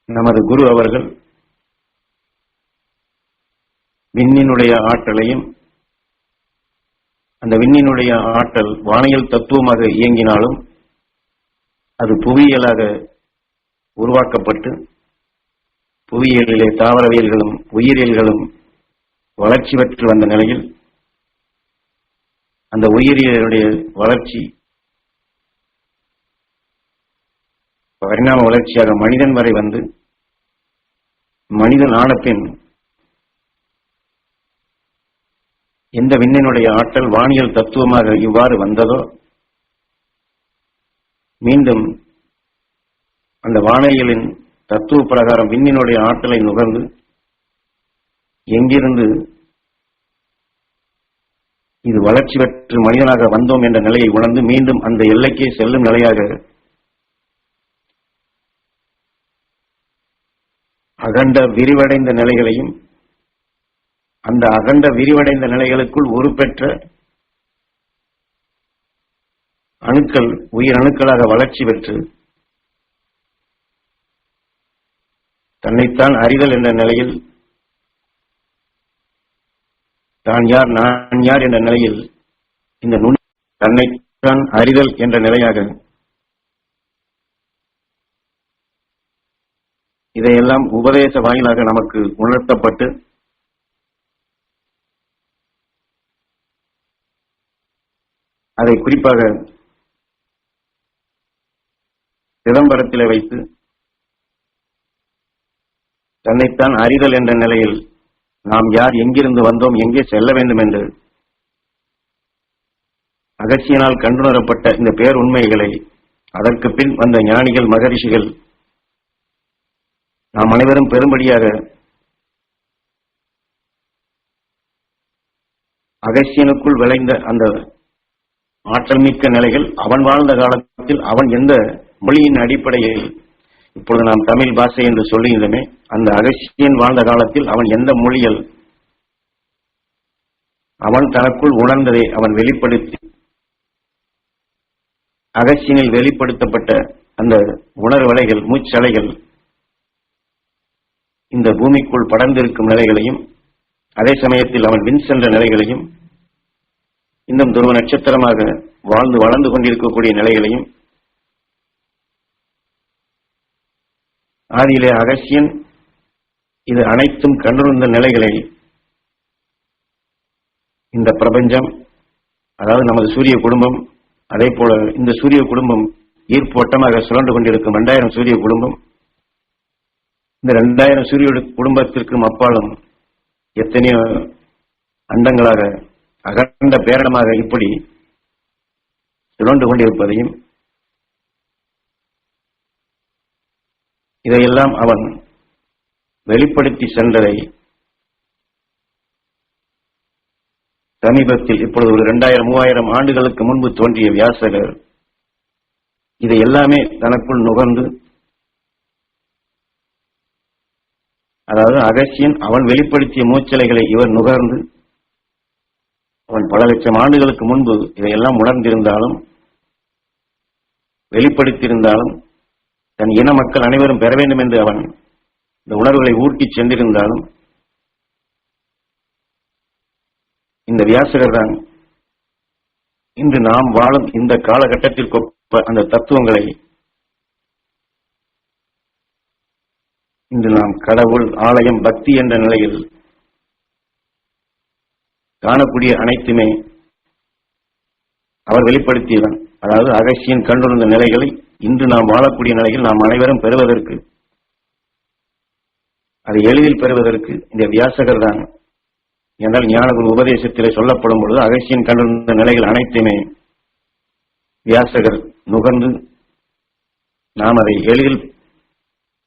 நமது குரு அவர்கள் விண்ணினுடைய ஆற்றலையும், அந்த விண்ணினுடைய ஆற்றல் வானியல் தத்துவமாக இயங்கினாலும் அது புவியியலாக உருவாக்கப்பட்டு புவியியலிலே தாவரவியல்களும் உயிரியல்களும் வளர்ச்சி பெற்று வந்த நிலையில் அந்த உயிரியலுடைய வளர்ச்சி பரிணாம வளர்ச்சியாக மனிதன் வரை வந்து மனிதன் ஆனபின் எந்த விண்ணினுடைய ஆற்றல் வானியல் தத்துவமாக இவ்வாறு வந்ததோ மீண்டும் அந்த வானியலின் தத்துவ பிரகாரம் விண்ணினுடைய ஆற்றலை நுகர்ந்து எங்கிருந்து இது வளர்ச்சி பெற்று மனிதனாக வந்தோம் என்ற நிலையை உணர்ந்து மீண்டும் அந்த எல்லைக்கே செல்லும் நிலையாக அகண்ட விரிவடைந்த நிலைகளையும், அந்த அகண்ட விரிவடைந்த நிலைகளுக்குள் உருப்பெற்ற அணுக்கள் உயிர் அணுக்களாக வளர்ச்சி பெற்று தன்னைத்தான் அறிதல் என்ற நிலையில், தான் யார் நான் யார் என்ற நிலையில் இந்த தன்னைத்தான் அறிதல் என்ற நிலையாக இதையெல்லாம் உபதேச வாயிலாக நமக்கு உணர்த்தப்பட்டு அதை குறிப்பாக சிதம்பரத்திலே வைத்து தன்னைத்தான் அறிதல் என்ற நிலையில் நாம் யார், எங்கிருந்து வந்தோம், எங்கே செல்ல வேண்டும் என்று அகசியனால் கண்டுணரப்பட்ட இந்த பேருண்மைகளை அதற்கு பின் வந்த ஞானிகள் மகரிஷிகள் நாம் அனைவரும் பெரும்படியாக அகசியனுக்குள் விளைந்த அந்த ஆற்றல் மிக்க நிலைகள் அவன் வாழ்ந்த காலத்தில் அவன் எந்த மொழியின் அடிப்படையில், இப்பொழுது நாம் தமிழ் பாஷை என்று சொல்லுகின்றமே, அந்த அகசியன் வாழ்ந்த காலத்தில் அவன் எந்த மொழியில் அவன் தனக்குள் உணர்ந்ததை அவன் வெளிப்படுத்தி அகசியனில் வெளிப்படுத்தப்பட்ட அந்த உணர்வலைகள், மூச்சலைகள் இந்த பூமிக்குள் படர்ந்திருக்கும் நிலைகளையும், அதே சமயத்தில் அவன் விண் சென்ற நிலைகளையும், இன்னும் துருவ நட்சத்திரமாக வாழ்ந்து வளர்ந்து கொண்டிருக்கக்கூடிய நிலைகளையும், ஆதியிலே அகசியன் இது அனைத்தும் கண்டுணர்ந்த நிலைகளை இந்த பிரபஞ்சம், அதாவது நமது சூரிய குடும்பம், அதே போல இந்த சூரிய குடும்பம் ஈர்ப்பு வட்டமாக சுழன்று கொண்டிருக்கும் 2000 சூரிய குடும்பம், இந்த 2000 சூரிய குடும்பத்திற்கும் அப்பாலும் எத்தனையோ அண்டங்களாக அகண்ட பேரணமாக இப்படி சுழன்று கொண்டிருப்பதையும், இதையெல்லாம் அவன் வெளிப்படுத்தி சென்றதை சமீபத்தில் இப்பொழுது ஒரு 2000-3000 ஆண்டுகளுக்கு முன்பு தோன்றிய வியாசகர் இதை எல்லாமே தனக்குள் நுகர்ந்து, அதாவது அகசியன் அவன் வெளிப்படுத்திய மூச்சலைகளை இவர் நுகர்ந்து, அவன் பல லட்சம் ஆண்டுகளுக்கு முன்பு இதையெல்லாம் உணர்ந்திருந்தாலும் வெளிப்படுத்தியிருந்தாலும் தன் இன மக்கள் அனைவரும் பெற வேண்டும் என்று அவன் இந்த உணர்வுகளை ஊட்டி சென்றிருந்தாலும் இந்த வியாசகர் தான் இன்று நாம் வாழும் இந்த காலகட்டத்திற்கொப்ப அந்த தத்துவங்களை இன்று நாம் கடவுள், ஆலயம், பக்தி என்ற நிலையில் காணக்கூடிய அனைத்துமே அவர் வெளிப்படுத்தியவன். அதாவது அகசியன் கண்டுணர்ந்த நிலைகளை இன்று நாம் வாழக்கூடிய நிலையில் நாம் அனைவரும் பெறுவதற்கு, அதை எளிதில் பெறுவதற்கு இந்த வியாசகர் தான். என்றால் ஞானகுரு உபதேசத்திலே சொல்லப்படும் பொழுது அகசியன் கண்டுணர்ந்த நிலைகள் அனைத்துமே வியாசகர் நுகர்ந்து நாம் அதை எளிதில்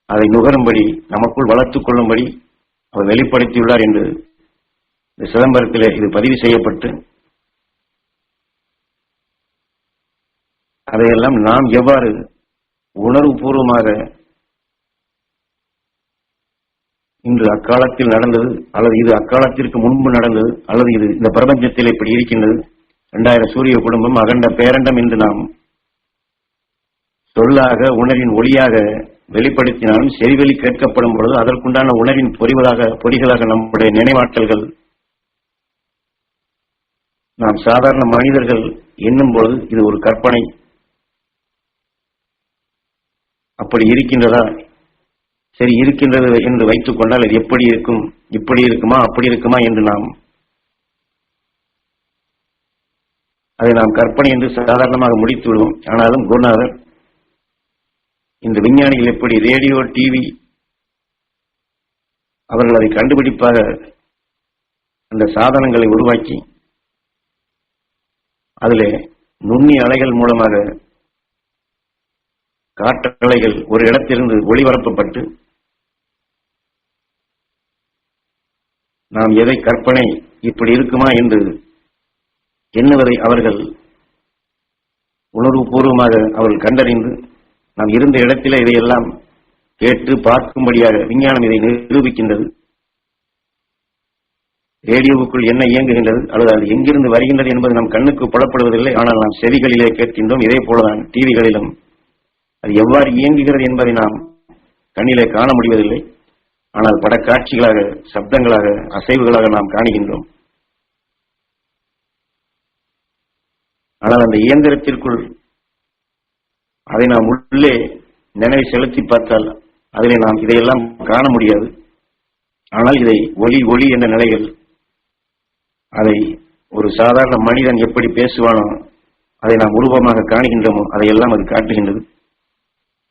அதை நுகரும்படி, நமக்குள் வளர்த்துக் கொள்ளும்படி அவர் வெளிப்படுத்தியுள்ளார் என்று இந்த சிதம்பரத்திலே இது பதிவு செய்யப்பட்டு, அதையெல்லாம் நாம் எவ்வாறு உணர்வு பூர்வமாக இன்று அக்காலத்தில் நடந்தது, அல்லது இது அக்காலத்திற்கு முன்பு நடந்தது, அல்லது இது இந்த பிரபஞ்சத்தில் இப்படி இருக்கின்றது, 2000 சூரிய குடும்பம் அகண்ட பேரண்டம் என்று நாம் சொல்லாக உணர்வின் ஒளியாக வெளிப்படுத்தினாலும் செவிவெளி கேட்கப்படும் பொழுது அதற்குண்டான உணர்வின் பொறிகளாக நம்முடைய நினைவாற்றல்கள் நாம் சாதாரண மனிதர்கள் எண்ணும் பொழுது இது ஒரு கற்பனை, அப்படி இருக்கின்றதா, சரி இருக்கின்றது என்று வைத்துக் கொண்டால் அது எப்படி இருக்கும், இப்படி இருக்குமா அப்படி இருக்குமா என்று அதை நாம் கற்பனை என்று சாதாரணமாக முடித்து விடுவோம். ஆனாலும் குருநாதர் இந்த விஞ்ஞானிகள் எப்படி ரேடியோ டிவி அவர்கள் அதை கண்டுபிடிப்பாக அந்த சாதனங்களை உருவாக்கி அதிலே நுண்ணிய அலைகள் மூலமாக காற்றலைகள் ஒரு இடத்திலிருந்து ஒளிபரப்பப்பட்டு நாம் எதை கற்பனை இப்படி இருக்குமா என்று எண்ணுவதை அவர்கள் உணர்வுபூர்வமாக அவர்கள் கண்டறிந்து நாம் இருந்த இடத்திலே இதையெல்லாம் கேட்டு பார்க்கும்படியாக விஞ்ஞானம் இதை நிரூபிக்கின்றது. ரேடியோவுக்குள் என்ன இயங்குகின்றது அல்லது அது எங்கிருந்து வருகின்றது என்பது நம் கண்ணுக்கு புலப்படுவதில்லை, ஆனால் நாம் செவிகளிலே கேட்கின்றோம். இதே போலதான் டிவிகளிலும் அது எவ்வாறு இயங்குகிறது என்பதை நாம் கண்ணிலே காண முடிவதில்லை, ஆனால் படக்காட்சிகளாக, சப்தங்களாக, அசைவுகளாக நாம் காணுகின்றோம். ஆனால் அந்த இயந்திரத்திற்குள் அதை நாம் உள்ளே நினைவை செலுத்தி பார்த்தால் அதிலே நாம் இதையெல்லாம் காண முடியாது. ஆனால் இதை ஒளி என்ற நிலைகள் அதை ஒரு சாதாரண மனிதன் எப்படி பேசுவானோ அதை நாம் உருவமாக காணுகின்றோமோ அதையெல்லாம் அது காட்டுகின்றது.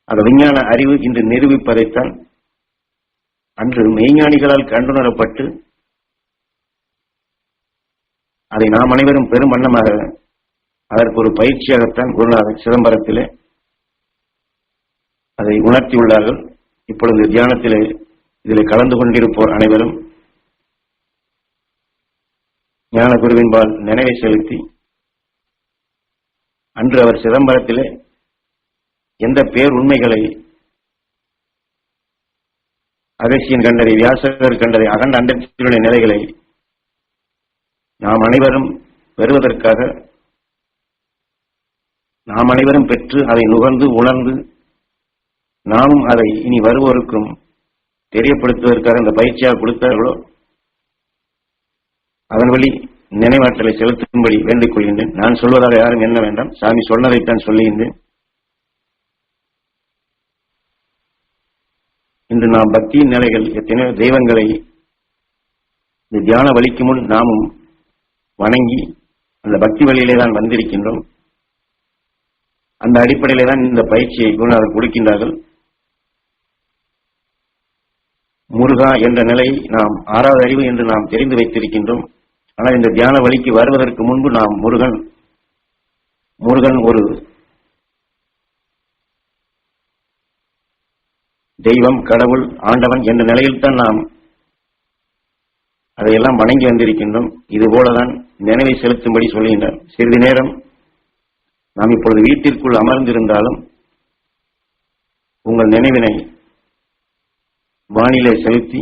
அந்த விஞ்ஞான அறிவு இன்று நிரூபிப்பதைத்தான் அன்று மெய்ஞானிகளால் கண்டுணரப்பட்டு அதை நாம் அனைவரும் பெரும் வண்ணமாக அதற்கு ஒரு பயிற்சியாகத்தான் குருநாதர் சிதம்பரத்திலே அதை உணர்த்தியுள்ளார்கள். இப்பொழுது தியானத்திலே இதில் கலந்து கொண்டிருப்போர் அனைவரும் ஞான குருவின்பால் நினைவை செலுத்தி அன்று அவர் சிதம்பரத்திலே எந்த பேர் உண்மைகளை அகசியன் கண்டதை, வியாசகர் கண்டதை, அகண்ட அண்டத்தினுடைய நிலைகளை நாம் அனைவரும் பெறுவதற்காக நாம் அனைவரும் பெற்று அதை நுகர்ந்து உணர்ந்து நாமும் அதை இனி வருவோருக்கும் தெரியப்படுத்துவதற்காக இந்த பயிற்சியாக கொடுத்தார்களோ அதன் வழி நினைவாற்றலை செலுத்தும்படி வேண்டிக் கொள்கின்றேன். நான் சொல்வதாக யாரும் என்ன வேண்டாம், சாமி சொன்னதைத்தான் சொல்லுகின்றேன். இன்று நாம் பக்தியின் நிலைகள் எத்தனையோ தெய்வங்களை இந்த தியான வழிக்கு முன் நாமும் வணங்கி அந்த பக்தி வழியிலே தான் வந்திருக்கின்றோம். அந்த அடிப்படையிலே தான் இந்த பயிற்சியை குருநாதர் கொடுக்கின்றார்கள். முருகா என்ற நிலையை நாம் 6வது அறிவு என்று நாம் தெரிந்து வைத்திருக்கின்றோம். ஆனால் இந்த தியான வழிக்கு வருவதற்கு முன்பு நாம் முருகன் ஒரு தெய்வம், கடவுள், ஆண்டவன் என்ற நிலையில்தான் நாம் அதையெல்லாம் வணங்கி வந்திருக்கின்றோம். இதுபோலதான் நினைவை செலுத்தும்படி சொல்லுகின்றார். சிறிது நேரம் நாம் இப்பொழுது வீட்டிற்குள் அமர்ந்திருந்தாலும் உங்கள் நினைவினை வானிலை செலுத்தி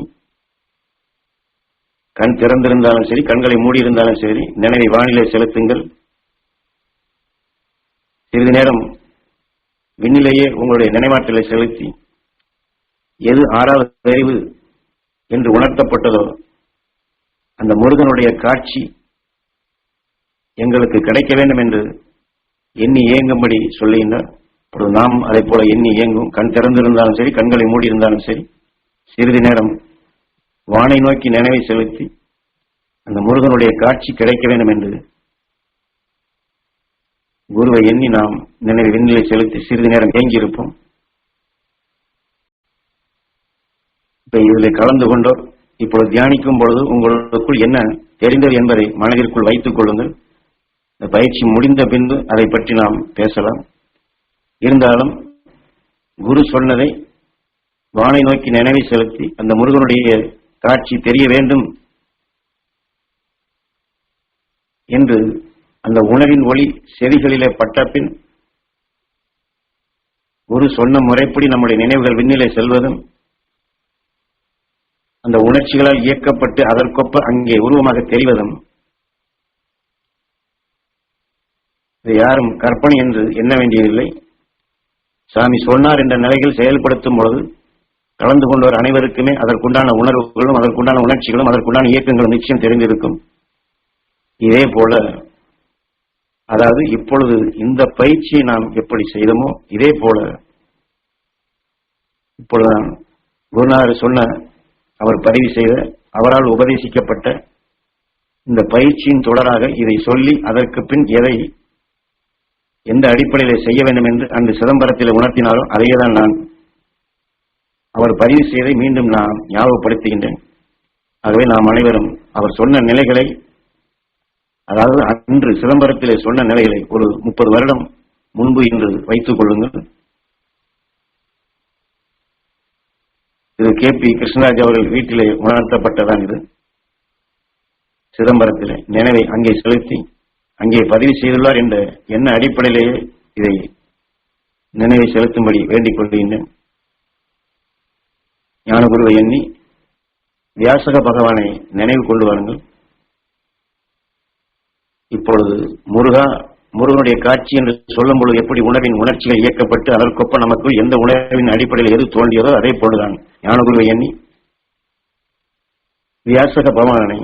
கண் திறந்திருந்தாலும் சரி, கண்களை மூடியிருந்தாலும் சரி, நினைவை வானிலை செலுத்துங்கள். சிறிது நேரம் விண்ணிலேயே உங்களுடைய நினைவாற்றலை செலுத்தி எது 6வது அறிவு என்று உணர்த்தப்பட்டதோ அந்த முருகனுடைய காட்சி எங்களுக்கு கிடைக்க வேண்டும் என்று எண்ணி இயங்கும்படி சொல்லுகின்றார். இப்பொழுது நாம் அதை போல எண்ணி இயங்கும். கண் திறந்திருந்தாலும் சரி, கண்களை மூடியிருந்தாலும் சரி, சிறிது நேரம் வானை நோக்கி நினைவை செலுத்தி அந்த முருகனுடைய காட்சி கிடைக்க வேண்டும் என்று குருவை எண்ணி நாம் நினைவை விண்ணிலை செலுத்தி சிறிது நேரம் இயங்கியிருப்போம். இப்ப இதில் கலந்து கொண்டோர் இப்பொழுது தியானிக்கும் பொழுது உங்களுக்குள் என்ன தெரிந்தது என்பதை மனதிற்குள் வைத்துக் கொள்ளுங்கள். இந்த பயிற்சி முடிந்த பின்பு அதை பற்றி நாம் பேசலாம். இருந்தாலும் குரு சொன்னதை வானை நோக்கி நினைவை செலுத்தி அந்த முருகனுடைய காட்சி தெரிய வேண்டும் என்று அந்த உணவின் ஒளி செவிகளிலே பட்டபின் குரு சொன்ன முறைப்படி நம்முடைய நினைவுகள் விண்ணிலே செல்வதும் அந்த உணர்ச்சிகளால் இயக்கப்பட்டு அதற்கொப்ப அங்கே உருவமாக தெரிவதும் இதை யாரும் கற்பனை என்று எண்ண வேண்டியதில்லை. சாமி சொன்னார் என்ற நிலையில் செயல்படுத்தும் பொழுது கலந்து கொண்டவர் அனைவருக்குமே அதற்குண்டான உணர்வுகளும் அதற்குண்டான உணர்ச்சிகளும் அதற்குண்டான இயக்கங்களும் நிச்சயம் தெரிந்திருக்கும். இதே போல அதாவது இப்பொழுது இந்த பயிற்சியை நாம் எப்படி செய்தோமோ இதே போல இப்பொழுது நான் குருநாதர் சொன்ன அவர் பதிவு செய்த அவரால் உபதேசிக்கப்பட்ட இந்த பயிற்சியின் தொடராக இதை சொல்லி அதற்கு பின் எதை எந்த அடிப்படையில் செய்ய வேண்டும் என்று அன்று சிதம்பரத்தில் உணர்த்தினாலும் அதையேதான் நான் அவர் பதிவு செய்தை மீண்டும் நான் ஞாபகப்படுத்துகின்றேன். ஆகவே நாம் அனைவரும் அவர் சொன்ன நிலைகளை, அதாவது அன்று சிதம்பரத்திலே சொன்ன நிலைகளை ஒரு 30 வருடம் முன்பு இன்று வைத்துக் கொள்ளுங்கள். இது KP கிருஷ்ணராஜ் அவர்கள் வீட்டிலே உணர்த்தப்பட்டதான். இது சிதம்பரத்திலே நினைவை அங்கே செலுத்தி அங்கே பதிவு செய்துள்ளார் என்ற என்ன அடிப்படையிலேயே இதை நினைவை செலுத்தும்படி வேண்டிக் கொள்கின்றேன். ஞானகுருவை எண்ணி வியாசக பகவானை நினைவு கொண்டு வாருங்கள். இப்பொழுது முருகனுடைய காட்சி என்று சொல்லும் பொழுது எப்படி உணர்வின் உணர்ச்சிகள் இயக்கப்பட்டு அதற்கொப்ப நமக்கு எந்த உணர்வின் அடிப்படையில் எது தோன்றியதோ அதே போலதான் ஞானகுருவை எண்ணி வியாசக பகவானை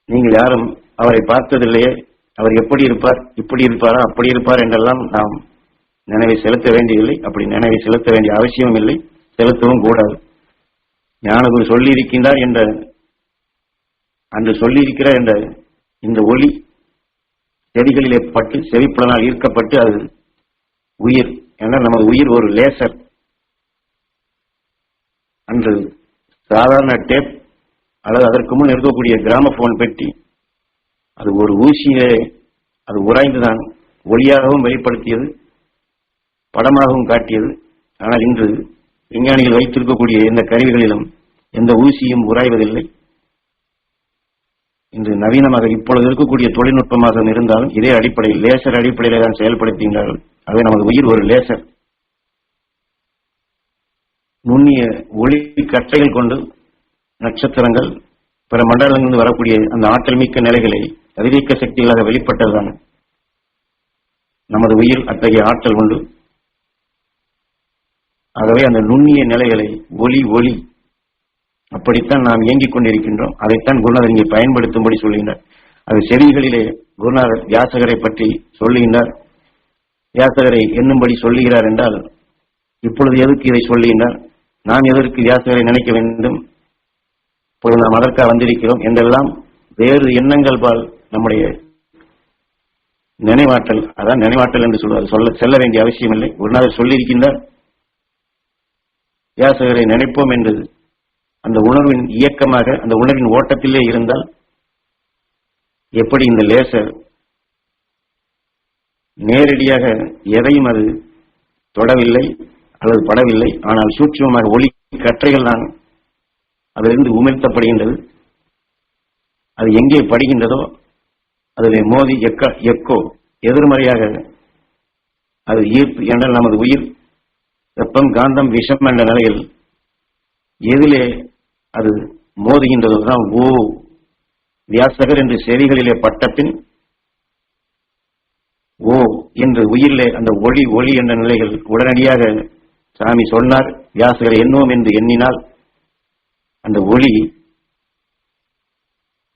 நீங்கள் யாரும் அவரை பார்த்ததில்லையே, அவர் எப்படி இருப்பார், இப்படி இருப்பாரா, அப்படி இருப்பார் என்றெல்லாம் நாம் நினைவை செலுத்த வேண்டியதில்லை. அப்படி நினைவை செலுத்த வேண்டிய அவசியமும் இல்லை, செலுத்தவும் கூடாது. ஞானகுரு சொல்லியிருக்கின்றார் என்ற அன்று சொல்லியிருக்கிறார் என்ற இந்த ஒளி செடிகளிலே பட்டு செவிப்புலனால் ஈர்க்கப்பட்டு அது உயிர் என நமது உயிர் ஒரு லேசர். அன்று சாதாரண டேப் அல்லது அதற்கு முன் இருக்கக்கூடிய கிராமபோன் பெட்டி அது ஒரு ஊசியிலே அது உராய்ந்துதான் ஒளியாகவும் வெளிப்படுத்தியது, படமாகவும் காட்டியது. ஆனால் இன்று விஞ்ஞானிகள் வைத்திருக்கக்கூடிய எந்த கருவிகளிலும் எந்த ஊசியும் உராய்வதில்லை. இன்று நவீனமாக இப்பொழுது இருக்கக்கூடிய தொழில்நுட்பமாக இருந்தாலும் இதே அடிப்படையில் லேசர் அடிப்படையிலே தான் செயல்படுத்துகின்றார்கள். ஆகவே நமது உயிர் ஒரு லேசர். நுண்ணிய ஒளி கற்றைகள் கொண்டு நட்சத்திரங்கள் பிற மண்டலங்களிலிருந்து வரக்கூடிய அந்த ஆற்றல் மிக்க நிலைகளை அதிதீக்க சக்திகளாக வெளிப்பட்டதுதான் நமது உயிர். அத்தகைய ஆற்றல் உண்டு. ஆகவே அந்த நுண்ணிய நிலைகளை ஒளி அப்படித்தான் நாம் இயங்கிக் கொண்டிருக்கின்றோம். அதைத்தான் குருநாதர் இங்கே பயன்படுத்தும்படி சொல்லுகின்றார். அது செவிகளிலே குருநாதர் வியாசகரை பற்றி சொல்லுகின்றார். வியாசகரை என்னும்படி சொல்லுகிறார் என்றால் இப்பொழுது எதற்கு இதை சொல்லுகின்றார், நாம் எதற்கு வியாசகரை நினைக்க வேண்டும், இப்பொழுது நாம் அதற்காக வந்திருக்கிறோம் என்றெல்லாம் வேறு எண்ணங்கள் பால் நம்முடைய நினைவாற்றல், அதான் நினைவாற்றல் என்று சொல்வார், செல்ல வேண்டிய அவசியம் இல்லை. குருநாதர் சொல்லியிருக்கின்றார் வியாசகரை நினைப்போம் என்று. அந்த உணர்வின் இயக்கமாக அந்த உணர்வின் ஓட்டத்திலே இருந்தால் எப்படி இந்த லேசர் நேரடியாக எதையும் அது தொடவில்லை அல்லது படவில்லை, ஆனால் சூட்சுமமாக ஒளி கற்றைகள் தான் அதிலிருந்து உமிழ்த்தப்படுகின்றது. அது எங்கே படுகின்றதோ அதில் மோதி எக்கோ எதிர்மறையாக அது ஈர்ப்பு என்றால் நமது உயிர் வெப்பம் காந்தம் விஷம் என்ற நிலையில் எதிலே அது மோதுகின்றதோ தான் ஓ வியாசகர் என்று செவிகளிலே பட்டப்பின் ஓ என்று உயிரிலே அந்த ஒளி என்ற நிலைகள் உடனடியாக சாமி சொன்னார். வியாசகரை எண்ணுவோம் என்று எண்ணினால் அந்த ஒளி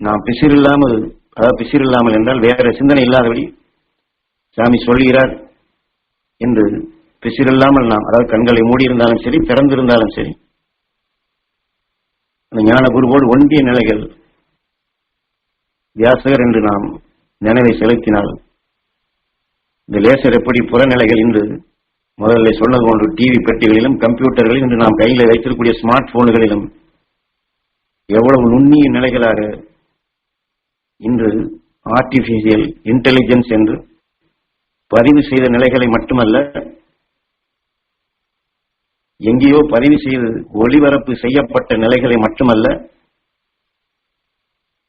நாம் பிசிறில்லாமல், அதாவது பிசிறில்லாமல் என்றால் வேற சிந்தனை இல்லாதபடி சாமி சொல்கிறார் என்று பிசிறில்லாமல் நாம், அதாவது கண்களை மூடியிருந்தாலும் சரி திறந்திருந்தாலும் சரி, அந்த ஞான குருவோடு ஒன்றிய நிலைகள் வியாசகர் என்று நாம் நினைவை செலுத்தினால் இந்த லேசர் எப்படி புறநிலைகள் என்று முதல்ல சொன்னது போன்று டிவி பெட்டிகளிலும் கம்ப்யூட்டர்களிலும் இன்று நாம் கையில் வைத்திருக்கக்கூடிய ஸ்மார்ட் போன்களிலும் எவ்வளவு நுண்ணிய நிலைகளாக இன்று ஆர்டிபிஷியல் இன்டெலிஜென்ஸ் என்று பதிவு செய்த நிலைகளை மட்டுமல்ல, எங்கேயோ பதிவு செய்து ஒளிபரப்பு செய்யப்பட்ட நிலைகளை மட்டுமல்ல,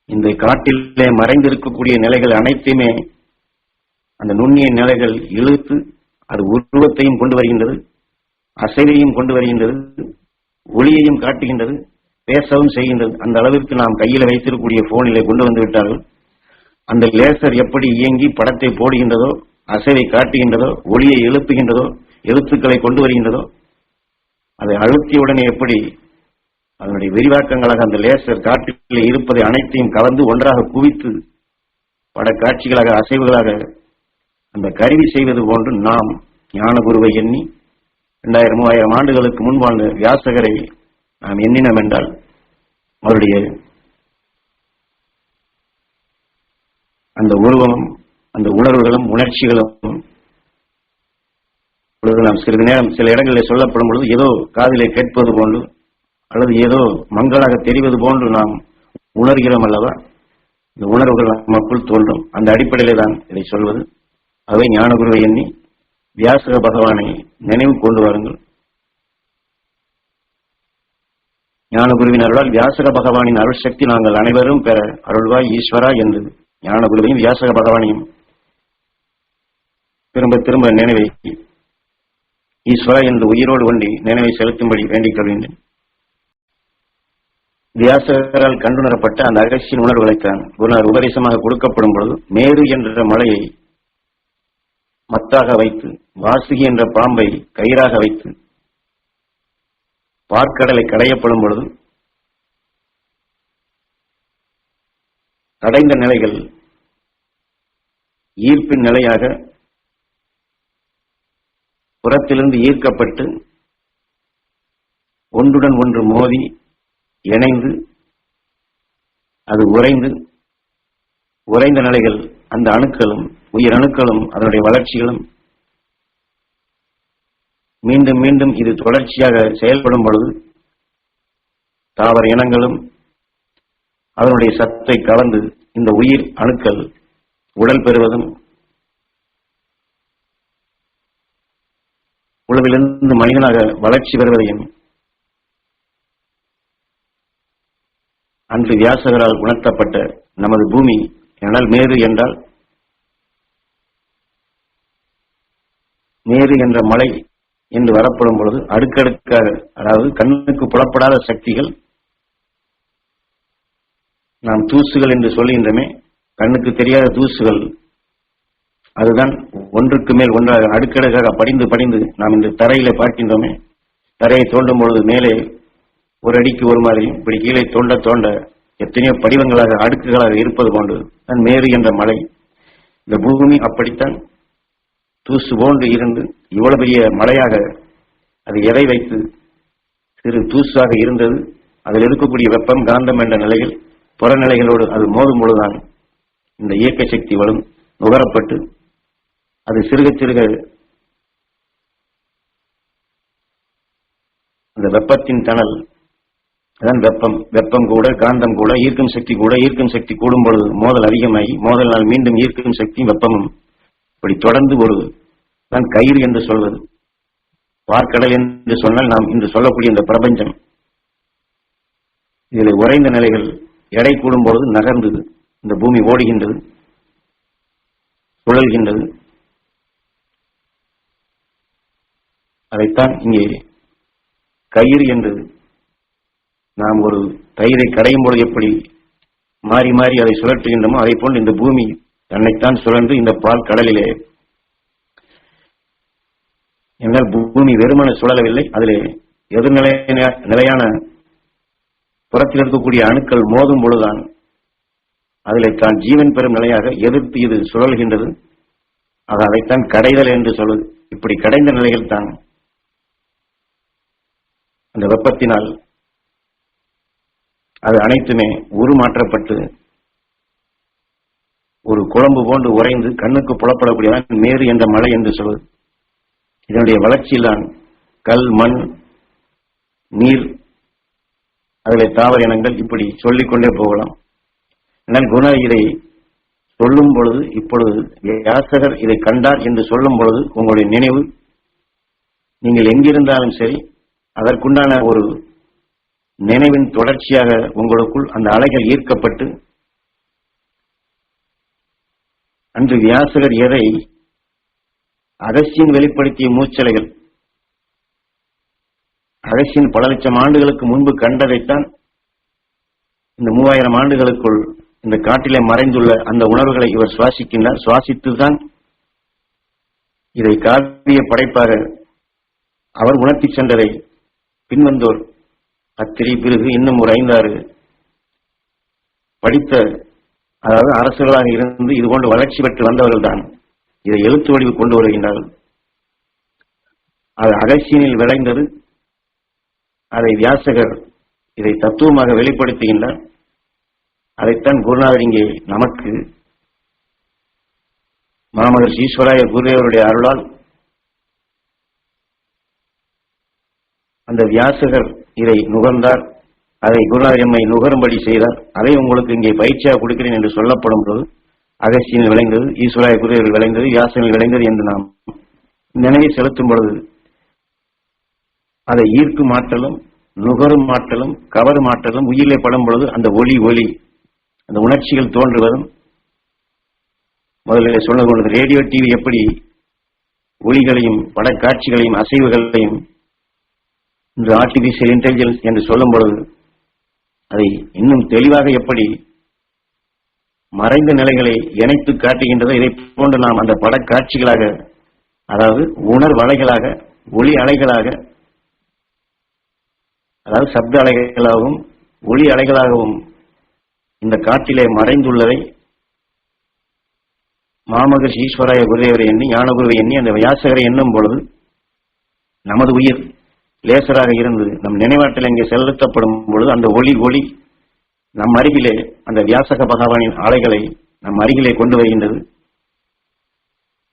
இந்த காட்டிலே மறைந்திருக்கக்கூடிய நிலைகள் அனைத்தையுமே அந்த நுண்ணிய நிலைகள் இழுத்து அது உருவத்தையும் கொண்டு வருகின்றது, அசைவையும் கொண்டு வருகின்றது, ஒளியையும் காட்டுகின்றது, பேசவும் செய்கின்றது. அந்த அளவிற்கு நாம் கையில் வைத்திருக்கக்கூடிய போனிலே கொண்டு வந்து விட்டார்கள். அந்த லேசர் எப்படி இயங்கி படத்தை போடுகின்றதோ, அசைவை காட்டுகின்றதோ, ஒளியை எழுப்புகின்றதோ, எழுத்துக்களை கொண்டு வருகின்றதோ அதை அழுத்தியவுடனே எப்படி அதனுடைய விரிவாக்கங்களாக அந்த லேசர் காற்றிலே இருப்பதை அனைத்தையும் கலந்து ஒன்றாக குவித்து பட காட்சிகளாக அசைவுகளாக அந்த கருவி செய்வது போன்று நாம் ஞான குருவை எண்ணி 2000-3000 ஆண்டுகளுக்கு முன் வாழ்ந்த வியாசகரை நாம் எண்ணினோம் என்றால் அவருடைய அந்த உருவமும் அந்த உணர்வுகளும் உணர்ச்சிகளும் நாம் சிறிது நேரம் சில இடங்களில் சொல்லப்படும் பொழுது ஏதோ காதிலே கேட்பது போன்று அல்லது ஏதோ மங்களாக தெரிவது போன்று நாம் உணர்கிறோம் அல்லவா? இந்த உணர்வுகள் நமக்குள் தோன்றும். அந்த அடிப்படையிலே தான் இதை சொல்வது. அவை ஞானகுருவை எண்ணி வியாசக பகவானை நினைவு கொண்டு வாருங்கள். ஞானகுருவின் அருளால் வியாசக பகவானின் அருள் சக்தி நாங்கள் அனைவரும் பெற அருள்வாய் ஈஸ்வரா என்று ஞானகுருவையும் வியாசக பகவானையும் திரும்ப திரும்ப நினைவை ஈஸ்வரா என்று உயிரோடு ஒன்றி நினைவை செலுத்தும்படி வேண்டிக் கொள்கின்றேன். வியாசகரால் கண்டுணரப்பட்ட அந்த அகஸ்தியின் உணர்வுகளைத்தான் குருநாதர் உபதேசமாக கொடுக்கப்படும் பொழுது மேரு என்ற மலையை மத்தாக வைத்து, வாசுகி என்ற பாம்பை கயிறாக வைத்து, பார்க்கடலை கடையப்படும் பொழுது கடைந்த நிலைகள் ஈர்ப்பின் நிலையாக புறத்திலிருந்து ஈர்க்கப்பட்டு ஒன்றுடன் ஒன்று மோதி இணைந்து அது உறைந்த நிலைகள் அந்த அணுக்களும் உயிரணுக்களும் அதனுடைய வளர்ச்சிகளும் மீண்டும் மீண்டும் இது தொடர்ச்சியாக செயல்படும் பொழுது தாவர இனங்களும் அதனுடைய சத்தை கலந்து இந்த உயிர் அணுக்கள் உடல் பெறுவதும் உலகிலிருந்து மனிதனாக வளர்ச்சி பெறுவதையும் அன்று வியாசகரால் உணர்த்தப்பட்ட நமது பூமி என்றால் மேரு என்றால் மேரு என்ற மலை என்று வரப்படும் பொழுது அடுக்கடுக்காக, அதாவது கண்ணுக்கு புலப்படாத சக்திகள், நாம் தூசுகள் என்று சொல்லுகின்றமே, கண்ணுக்கு தெரியாத தூசுகள், அதுதான் ஒன்றுக்கு மேல் ஒன்றாக அடுக்கடுக்காக படிந்து படிந்து நாம் இந்த தரையில பார்க்கின்றோமே. தரையை தோண்டும் பொழுது மேலே ஒரு அடிக்கு ஒரு மாதிரி, இப்படி கீழே தோண்ட தோண்ட எத்தனையோ படிவங்களாக அடுக்குகளாக இருப்பது போன்று தான் மேரு என்ற மலை. இந்த பூமி அப்படித்தான் தூசு போன்று இருந்து இவ்வளவு பெரிய மலையாக அது எதை வைத்து சிறு தூசாக இருந்தது. அதில் இருக்கக்கூடிய வெப்பம் காந்தம் என்ற நிலையில் புறநிலைகளோடு அது மோதும் பொழுதுதான் இந்த இயக்க சக்தி வலும் நுகரப்பட்டு அது சிறுக சிறுக அந்த வெப்பத்தின் தணல், அதான் வெப்பம் கூட காந்தம் கூட ஈர்க்கும் சக்தி கூடும் பொழுது மோதல் அதிகமாகி மோதலினால் மீண்டும் ஈர்க்கும் சக்தியும் வெப்பமும் இப்படி தொடர்ந்து ஒரு தான் கயிறு என்று சொல்வது. பார்க்கடல் என்று சொன்னால் நாம் இன்று சொல்லக்கூடிய இந்த பிரபஞ்சம், இதில் உறைந்த நிலைகள் எடை கூடும் பொழுது நகர்ந்து இந்த பூமி ஓடுகின்றது, சுழல்கின்றது. அதைத்தான் இங்கே கயிறு என்று நாம் ஒரு தயிரை கடையும் பொழுது எப்படி மாறி மாறி அதை சுழற்றுகின்றமோ அதை போன்று இந்த பூமி தன்னைத்தான் சுழன்று இந்த பால் கடலிலே, என்றால் பூமி வெறுமன சுழலவில்லை, அதிலே நிலையான புறத்தில் இருக்கக்கூடிய அணுக்கள் மோதும் பொழுதுதான் அதிலே தான் ஜீவன் பெறும் நிலையாக எதிர்த்து இது சுழல்கின்றது. ஆக அதைத்தான் கடைதல் என்று சொல்வது. இப்படி கடைந்த நிலைகள் தான் அந்த வெப்பத்தினால் அது அனைத்துமே உருமாற்றப்பட்டு ஒரு குழம்பு போன்று உறைந்து கண்ணுக்கு புலப்படக்கூடியதான் மேரு என்ற மலை என்று சொல்வது. இதனுடைய வளர்ச்சியில்தான் கல், மண், நீர், அதிலே தாவர இனங்கள், இப்படி சொல்லிக்கொண்டே போகலாம். ஆனால் குணர் இதை சொல்லும் பொழுது, இப்பொழுது வியாசகர் இதை கண்டார் என்று சொல்லும் பொழுது உங்களுடைய நினைவு, நீங்கள் எங்கிருந்தாலும் சரி அதற்குண்டான ஒரு நினைவின் தொடர்ச்சியாக உங்களுக்குள் அந்த அலைகள் ஈர்க்கப்பட்டு அன்று வியாசகர் எதை அகஸ்தியன் வெளிப்படுத்திய மூச்சலைகள், அகஸ்தியன் பல லட்சம் ஆண்டுகளுக்கு முன்பு கண்டதைத்தான் இந்த 3000 ஆண்டுகளுக்குள் இந்த காட்டிலே மறைந்துள்ள அந்த உணர்வுகளை இவர் சுவாசிக்கின்றார். சுவாசித்துதான் இதை காவிய படைப்பாக அவர் உணர்த்தி சென்றதை பின்வந்தோர் அத்திரி பிறகு இன்னும் ஒரு 5-6 படித்த, அதாவது அரசர்களாக இருந்து இது போன்று வளர்ச்சி பெற்று வந்தவர்கள் தான் இதை எழுத்து வடிவு கொண்டு வருகின்றார்கள். அது அகசியனில் விளைந்தது. அதை வியாசகர் இதை தத்துவமாக வெளிப்படுத்துகின்றார். அதைத்தான் குருநாதர் இங்கே நமக்கு மாமகர்ஷி ஈஸ்வராய குருதேவருடைய அருளால் அந்த வியாசகர் இதை நுகர்ந்தார். அதை குருநாதர் எம்மை நுகரும்படி செய்தார். அதை உங்களுக்கு இங்கே பயிற்சியாக கொடுக்கிறேன் என்று சொல்லப்படும் போது அகசியனில் விளைந்தது, ஈஸ்வராய குருதேவர் விளைந்தது, வியாசனில் விளைந்தது என்று நாம் நினைவை செலுத்தும் பொழுது அதை ஈர்க்கும் ஆற்றலும் நுகரும் ஆற்றலும் கவரும் ஆற்றலும் உயிரிலே படும் பொழுது அந்த ஒளி அந்த உணர்ச்சிகள் தோன்றுவதும், முதலில் சொன்னது கொண்டது ரேடியோ டிவி எப்படி ஒளிகளையும் படக்காட்சிகளையும் அசைவுகளையும் இந்த ஆர்டிபிஷியல் இன்டெலிஜென்ஸ் என்று சொல்லும் பொழுது அதை இன்னும் தெளிவாக எப்படி மறைந்த நிலைகளை இணைத்து காட்டுகின்றதோ, இதை போன்று நாம் அந்த படக்காட்சிகளாக, அதாவது உணர்வலைகளாக, ஒளி அலைகளாக, அதாவது சப்த அலைகளாகவும் ஒளி அலைகளாகவும் இந்த காற்றிலே மறைந்துள்ளதை மாமகர்ஷி ஈஸ்வராய குருதேவரை எண்ணி, ஞானகுருவை எண்ணி அந்த வியாசகரை எண்ணும் பொழுது நமது உயிர் லேசராக இருந்து நம் நினைவாற்றல் இங்கே செலுத்தப்படும் பொழுது அந்த ஒளி நம் அருகிலே அந்த வியாசக பகவானின் அலைகளை நம் அருகிலே கொண்டு வருகின்றது,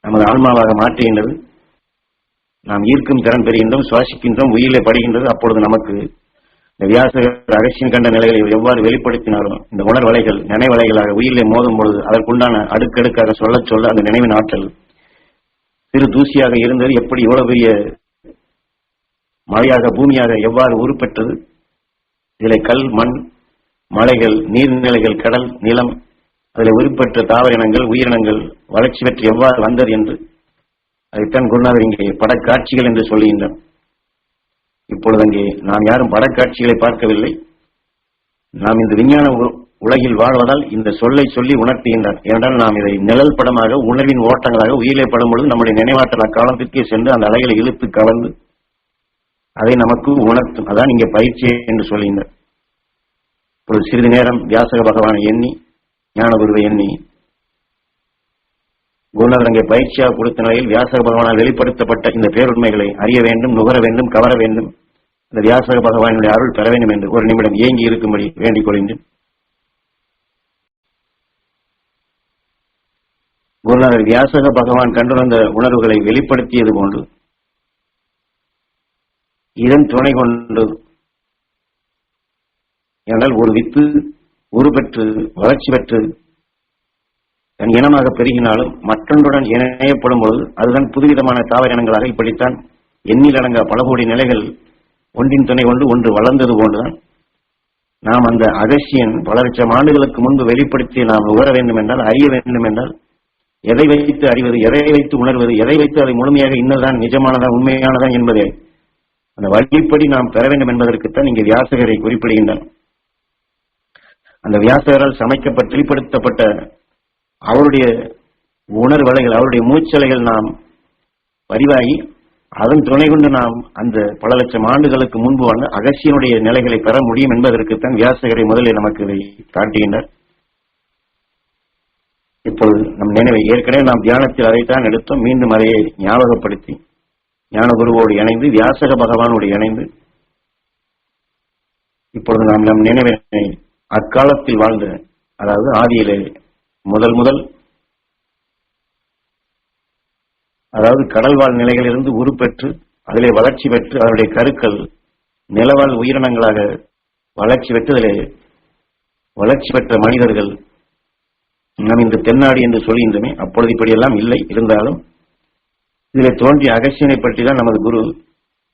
நமது ஆன்மாவாக மாற்றுகின்றது. நாம் ஈர்க்கும் திறன் பெறுகின்றோம், சுவாசிக்கின்றோம், உயிரிலே படுகின்றது. அப்பொழுது நமக்கு இந்த வியாசகர் அகசியம் கண்ட நிலைகளை எவ்வாறு வெளிப்படுத்தினாலும் இந்த உணர்வலைகள் நினைவலைகளாக உயிரிலே மோதும் பொழுது அதற்குண்டான அடுக்கடுக்காக சொல்ல அந்த நினைவின் ஆற்றல் சிறு தூசியாக இருந்தது எப்படி இவ்வளவு பெரிய மழையாக பூமியாக எவ்வாறு உருப்பெற்றது, இதில் கல், மண், மலைகள், நீர்நிலைகள், கடல், நிலம், அதில் உருப்பெற்ற தாவரினங்கள், உயிரினங்கள் வளர்ச்சி பெற்று எவ்வாறு வந்தது என்று அதைத்தான் குருநாதர் இங்கே படக்காட்சிகள் என்று சொல்லுகின்றார். இப்பொழுது அங்கே நாம் யாரும் படக்காட்சிகளை பார்க்கவில்லை. நாம் இந்த விஞ்ஞான உலகில் வாழ்வதால் இந்த சொல்லை சொல்லி உணர்த்துகின்றார். ஏனென்றால் நாம் இதை நிழல் படமாக உணர்வின் ஓட்டங்களாக உயிரிலே படும் பொழுது நம்முடைய நினைவாற்றல் அக்காலத்திற்கே சென்று அந்த அலைகளை இழுத்து கலந்து அதை நமக்கு உணர்த்தும். அதான் இங்கே பயிற்சி என்று சொல்லுகின்றார். இப்பொழுது சிறிது நேரம் வியாசக பகவானை எண்ணி, ஞானகுருவை எண்ணி, குருநாதர் அங்கே பயிற்சியாக கொடுத்த நிலையில் வியாசக பகவானால் வெளிப்படுத்தப்பட்ட இந்த பேருண்மைகளை அறிய வேண்டும், நுகர வேண்டும், கவர வேண்டும், இந்த வியாசக பகவானுடைய அருள் பெற வேண்டும் என்று ஒரு நிமிடம் ஏங்கி இருக்கும்படி வேண்டிக் கொள்கின்றேன். குருநாதர் வியாசக பகவான் கண்டுணர்ந்த உணர்வுகளை வெளிப்படுத்தியது போன்று இதன் துணை கொண்டு, என்றால் ஒரு வித்து உருப்பெற்று வளர்ச்சி பெற்று தன் இனமாக பெருகினாலும் மற்றொன்றுடன் இணையப்படும் பொழுது அதுதான் புதுவிதமான தாவர இனங்களாக இப்படித்தான் எண்ணிலடங்கா பல கோடி நிலைகள் ஒன்றின் துணை கொண்டு ஒன்று வளர்ந்தது போன்றுதான் நாம் அந்த அகசியன் பல லட்சம் ஆண்டுகளுக்கு முன்பு வெளிப்படுத்தி நாம் உணர வேண்டும் என்றால், அறிய வேண்டும் என்றால், எதை வைத்து அறிவது, எதை வைத்து உணர்வது, எதை வைத்து அதை முழுமையாக இன்னதான் நிஜமானதான் உண்மையானதான் என்பதை அந்த வழிப்படி நாம் பெற வேண்டும் என்பதற்குத்தான் இங்கே வியாசகரை குறிப்பிடுகின்றார். அந்த வியாசகரால் சமைக்கப்பட்ட வெளிப்படுத்தப்பட்ட அவருடைய உணர்வலைகள், அவருடைய மூச்சலைகள் நாம் பதிவாகி அதன் துணை கொண்டு நாம் அந்த பல லட்சம் ஆண்டுகளுக்கு முன்பு வந்த அகசியனுடைய நிலைகளை பெற முடியும் என்பதற்குத்தான் வியாசகரை முதலில் நமக்கு இதை காட்டுகின்றார். இப்பொழுது நம் நினைவை ஏற்கனவே நாம் தியானத்தில் அதைத்தான் எடுத்தோம். மீண்டும் அதையை ஞாபகப்படுத்தி ஞானகுருவோடு இணைந்து வியாசக பகவானோடு இணைந்து இப்பொழுது நாம் நம் நினைவை அக்காலத்தில் வாழ்ந்த, அதாவது ஆதியிலே முதல் அதாவது கடல்வாழ் நிலைகளிலிருந்து உருப்பெற்று அதிலே வளர்ச்சி பெற்று அதனுடைய கருக்கள் நிலவாழ் உயிரினங்களாக வளர்ச்சி பெற்று அதிலே வளர்ச்சி பெற்ற மனிதர்கள் நாம் இந்த தென்னாடு என்று சொல்கின்றமே. அப்பொழுது இப்படியெல்லாம் இல்லை. இருந்தாலும் இதில் தோன்றிய அகசியனை பற்றி தான் நமது குரு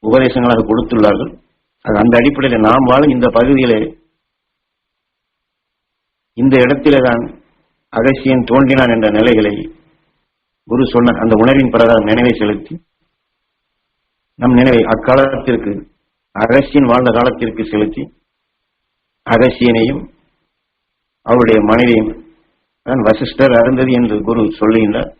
உபதேசங்களாக கொடுத்துள்ளார்கள். அது அந்த அடிப்படையில் நாம் வாழும் இந்த பகுதியிலே இந்த இடத்திலே தான் அகசியன் தோன்றினான் என்ற நிலைகளை குரு சொன்ன அந்த உணர்வின் பிரகாரம் நினைவை செலுத்தி நம் நினைவை அக்காலத்திற்கு அகசியன் வாழ்ந்த காலத்திற்கு செலுத்தி அகசியனையும் அவருடைய மனைவியும் தான் வசிஷ்டர் அருந்ததி என்று குரு சொல்லுகின்றார்.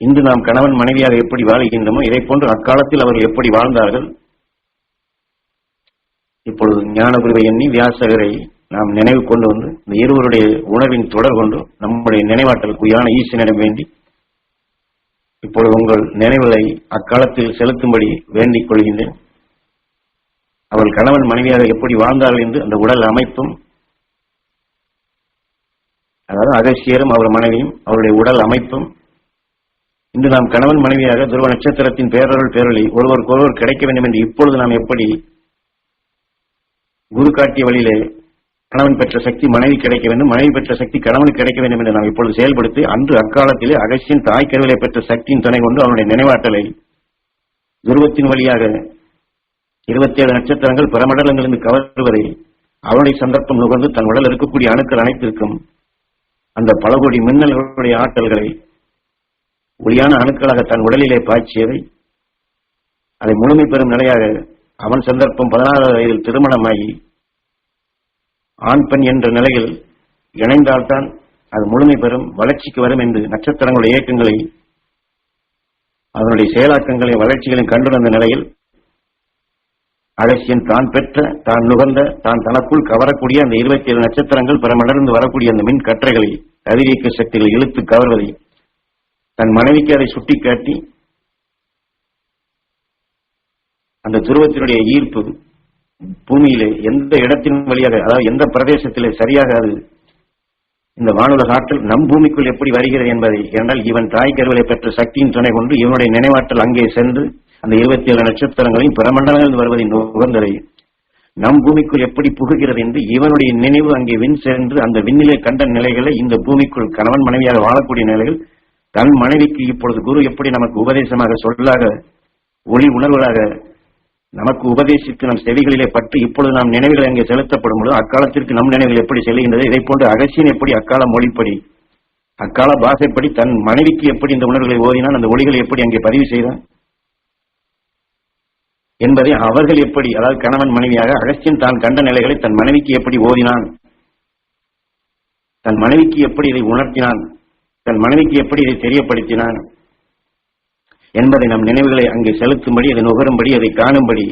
இன்று நாம் கணவன் மனைவியாக எப்படி வாழ்கின்றோமோ இதை போன்று அக்காலத்தில் அவர்கள் எப்படி வாழ்ந்தார்கள். இப்பொழுது ஞானகுருவை எண்ணி வியாசகரை நாம் நினைவு கொண்டு வந்து இந்த இருவருடைய உணர்வின் தொடர் கொண்டு நம்முடைய நினைவாற்றல் குயான ஈசனிடம் வேண்டி இப்பொழுது உங்கள் நினைவுகளை அக்காலத்தில் செலுத்தும்படி வேண்டிக் கொள்கின்றேன். அவள் கணவன் மனைவியாக எப்படி வாழ்ந்தார்கள் என்று அந்த உடல் அமைப்பும், அதாவது அகசியரும் அவர் மனைவியும் அவருடைய உடல் அமைப்பும், இன்று நாம் கணவன் மனைவியாக துருவ நட்சத்திரத்தின் பேரருள் பேரொளி ஒருவருக்கொருவர் கிடைக்க வேண்டும் என்று இப்பொழுது நாம் எப்படி குரு காட்டிய வழியிலே கணவன் பெற்ற சக்தி மனைவி கிடைக்க வேண்டும், மனைவி பெற்ற சக்தி கணவனுக்கு கிடைக்க வேண்டும் என்று நாம் இப்பொழுது செயல்படுத்தி அன்று அக்காலத்திலே அகசியன் தாய் கருவிலை பெற்ற சக்தியின் துணை கொண்டு அவனுடைய நினைவாற்றலை துருவத்தின் வழியாக 27 நட்சத்திரங்கள் பிரமண்டலங்களிலிருந்து கவர்வதை அவனுடைய சந்தர்ப்பம் நுகர்ந்து தன் உடல் இருக்கக்கூடிய அணுக்கள் அனைத்திற்கும் அந்த பல கோடி மின்னல்களுடைய ஆற்றல்களை ஒளியான அணுக்களாக தன் உடலிலே பாய்ச்சியதை அதை முழுமை பெறும் நிலையாக அவன் சந்தர்ப்பம் 16 வயதில் திருமணமாகி ஆண் பெண் என்ற நிலையில் இணைந்தால்தான் அது முழுமை பெறும், வளர்ச்சிக்கு வரும் என்று நட்சத்திரங்களுடைய இயக்கங்களை அதனுடைய செயலாக்கங்களை வளர்ச்சிகளையும் கண்டுணர்ந்த நிலையில் அகசியன் தான் பெற்ற தான் நுகர்ந்த தான் தனக்குள் கவரக்கூடிய அந்த 27 நட்சத்திரங்கள் பிரமடர்ந்து வரக்கூடிய அந்த மின் கற்றைகளை கதிரியக்க சக்திகளை இழுத்து கவர்வதை தன் மனைவிக்கு அதை சுட்டிக்காட்டி அந்த துருவத்தினுடைய ஈர்ப்பு பூமியிலே எந்த இடத்தின் வழியாக, அதாவது எந்த பிரதேசத்திலே சரியாக அது இந்த வானுலக ஆற்றல் நம் பூமிக்குள் எப்படி வருகிறது என்பதை, என்றால் இவன் தாய் கருவிலை பெற்ற சக்தியின் துணை கொண்டு இவனுடைய நினைவாற்றல் அங்கே சென்று அந்த 27 நட்சத்திரங்களையும் பிரமண்டலங்கள் வருவதை நுகர்ந்ததை நம் பூமிக்குள் எப்படி புகுகிறது என்று இவனுடைய நினைவு அங்கே விண் சென்று அந்த விண்ணிலே கண்ட நிலைகளை இந்த பூமிக்குள் கணவன் மனைவியாக வாழக்கூடிய நிலைகள் தன் மனைவிக்கு இப்பொழுது குரு எப்படி நமக்கு உபதேசமாக சொல்லாக ஒளி உணர்வுகளாக நமக்கு உபதேசித்து நம் செவிகளிலே பட்டு இப்பொழுது நாம் நினைவுகள் அங்கே செலுத்தப்படும் பொழுது அக்காலத்திற்கு நம் நினைவுகள் எப்படி செல்கின்றது, இதை போன்று அகசியன் எப்படி அக்கால மொழிப்படி அக்கால பாசைப்படி தன் மனைவிக்கு எப்படி இந்த உணர்வுகளை ஓதினான், அந்த ஒளிகளை எப்படி அங்கே பதிவு செய்தான் என்பதை அவர்கள் எப்படி, அதாவது கணவன் மனைவியாக அகஸ்தியன் தான் கண்ட நிலைகளை தன் மனைவிக்கு எப்படி ஓதினான், தன் மனைவிக்கு எப்படி இதை உணர்த்தினான், தன் மனைவிக்கு எப்படி இதை தெரியப்படுத்தினான் என்பதை நம் நினைவுகளை அங்கே செலுத்தும்படி, அதை நுகரும்படி, அதை காணும்படி,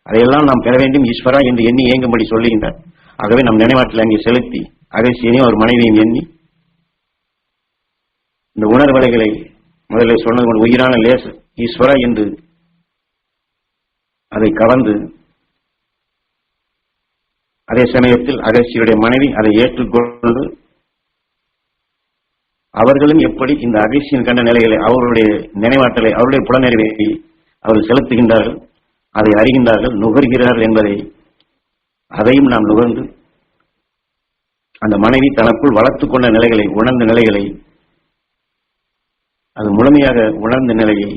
அதையெல்லாம் நாம் பெற வேண்டும் ஈஸ்வரா என்று எண்ணி இயங்கும்படி சொல்லுகின்றார். ஆகவே நம் நினைவாற்றலை அங்கே செலுத்தி அகசியனையும் ஒரு மனைவியும் எண்ணி இந்த உணர்வலைகளை முதலில் சொன்னது கொண்டு உயிரான லேச ஈஸ்வரா என்று அதை கவர்ந்து, அதே சமயத்தில் அகசியுடைய மனைவி அதை ஏற்றுக்கொண்டு அவர்களும் எப்படி இந்த அகசியன் கண்ட நிலைகளை அவர்களுடைய நினைவாற்றலை அவருடைய புலனறிவை அவர்கள் செலுத்துகின்றார்கள், அதை அறிகின்றார்கள், நுகர்கிறார்கள் என்பதை அதையும் நாம் நுகர்ந்து அந்த மனைவி தனக்குள் வளர்த்துக் கொண்ட நிலைகளை உணர்ந்த நிலைகளை அது முழுமையாக உணர்ந்த நிலையை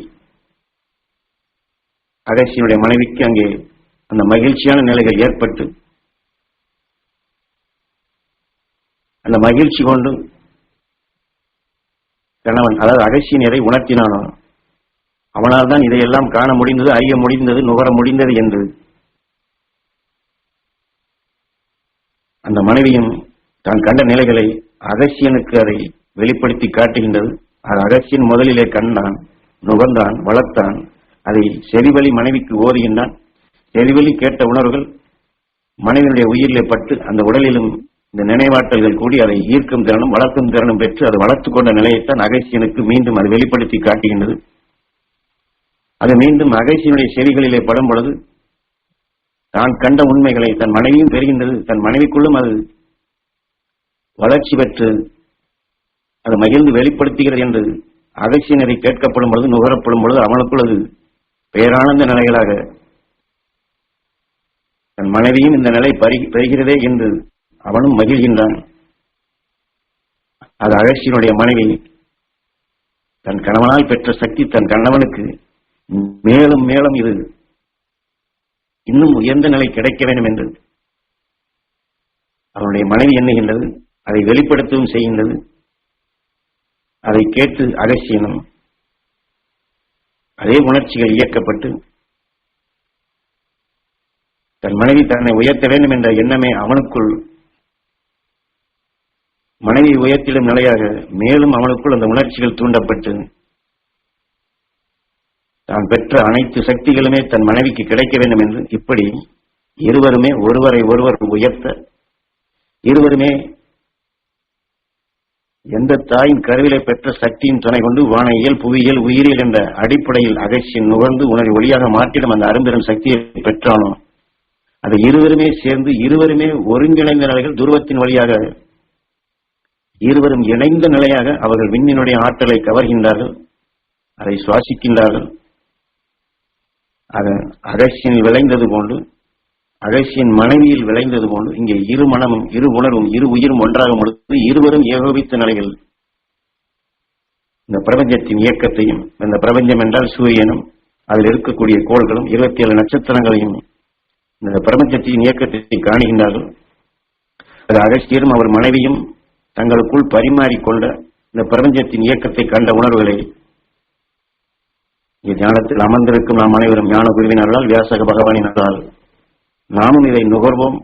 அகசியனுடைய மனைவிக்கு அங்கே அந்த மகிழ்ச்சியான நிலைகள் ஏற்பட்டு அந்த மகிழ்ச்சி கொண்டு கணவன், அதாவது அகசியன் எதை உணர்த்தினானோ அவனால் தான் இதையெல்லாம் காண முடிந்தது, அறிய முடிந்தது, நுகர முடிந்தது என்று அந்த மனைவியும் தான் கண்ட நிலைகளை அகசியனுக்கு அதை வெளிப்படுத்தி காட்டுகின்றது. அது அகசியன் முதலிலே கண்டான், நுகர்ந்தான், வளர்த்தான், அதை செவிவழி மனைவிக்கு ஓதுகின்றான். செவிவழி கேட்ட உணர்வுகள் மனைவியுடைய உயிரிலே பட்டு அந்த உடலிலும் இந்த நினைவாற்றல்கள் கூடி அதை ஈர்க்கும் திறனும் வளர்க்கும் திறனும் பெற்று அதை வளர்த்துக் கொண்ட நிலையைத்தான் அகசியனுக்கு மீண்டும் அதை வெளிப்படுத்தி காட்டுகின்றது. அது மீண்டும் அகசியனுடைய செவிகளிலே படும் பொழுது தான் கண்ட உண்மைகளை தன் மனைவியும் பெறுகின்றது. தன் மனைவிக்குள்ளும் அது வளர்ச்சி பெற்று அது மகிழ்ந்து வெளிப்படுத்துகிறது என்று அகசியனரை கேட்கப்படும் பொழுது, நுகரப்படும் பொழுது அவனுக்குள் அது பேரானந்த நிலைகளாக தன் மனைவியும் இந்த நிலை பெறுகிறதே என்று அவனும் மகிழ்கின்றான். அது அகசியனுடைய மனைவி தன் கணவனால் பெற்ற சக்தி தன் கணவனுக்கு மேலும் மேலும் இது இன்னும் உயர்ந்த நிலை கிடைக்க வேண்டும் என்று அவனுடைய மனைவி எண்ணுகின்றது, அதை வெளிப்படுத்தவும் செய்கின்றது. அதை கேட்டு அகசியனும் அதே உணர்ச்சிகள் இயக்கப்பட்டு தன் மனைவி தன்னை உயர்த்த வேண்டும் என்ற எண்ணமே அவனுக்குள் மனைவி உயர்த்திடும் நிலையாக மேலும் அவனுக்குள் அந்த உணர்ச்சிகள் தூண்டப்பட்டு தான் பெற்ற அனைத்து சக்திகளுமே தன் மனைவிக்கு கிடைக்க வேண்டும் என்று இப்படி இருவருமே ஒருவரை ஒருவர் உயர்த்த, இருவருமே எந்த தாயின் கருவிலை பெற்ற சக்தியின் துணை கொண்டு வானியல் புவியியல் உயிரியல் என்ற அடிப்படையில் அகசியன் நுகர்ந்து உணர்வு ஒளியாக மாற்றிடும் அந்த அரும்பெரும் சக்தியை பெற்றானோ அதை இருவருமே சேர்ந்து இருவருமே ஒருங்கிணைந்த நிலைகள் துருவத்தின் வழியாக இருவரும் இணைந்த நிலையாக அவர்கள் விண்ணினுடைய ஆற்றலை கவர்கின்றார்கள், அதை சுவாசிக்கின்றார்கள். அகசியனில் விளைந்தது போன்று, அகசியன் மனைவியில் விளைந்தது போன்று இங்கே இரு மனமும் இரு உணர்வும் இரு உயிரும் ஒன்றாக முடித்து இருவரும் ஏகோபித்த நிலைகள் இந்த பிரபஞ்சத்தின் இயக்கத்தையும், இந்த பிரபஞ்சம் என்றால் சூரியனும் அதில் இருக்கக்கூடிய கோள்களும் 27 நட்சத்திரங்களையும் இந்த பிரபஞ்சத்தின் இயக்கத்தை காணுகின்றார்கள். அது அகசியரும் அவர் மனைவியும் தங்களுக்குள் பரிமாறிக்கொண்ட இந்த பிரபஞ்சத்தின் இயக்கத்தை கண்ட உணர்வுகளை ஞானத்தில் அமர்ந்திருக்கும் நாம் அனைவரும் ஞான குருவினர்களால் வியாசக பகவானினால் நாமும் இதை நுகர்வோம்.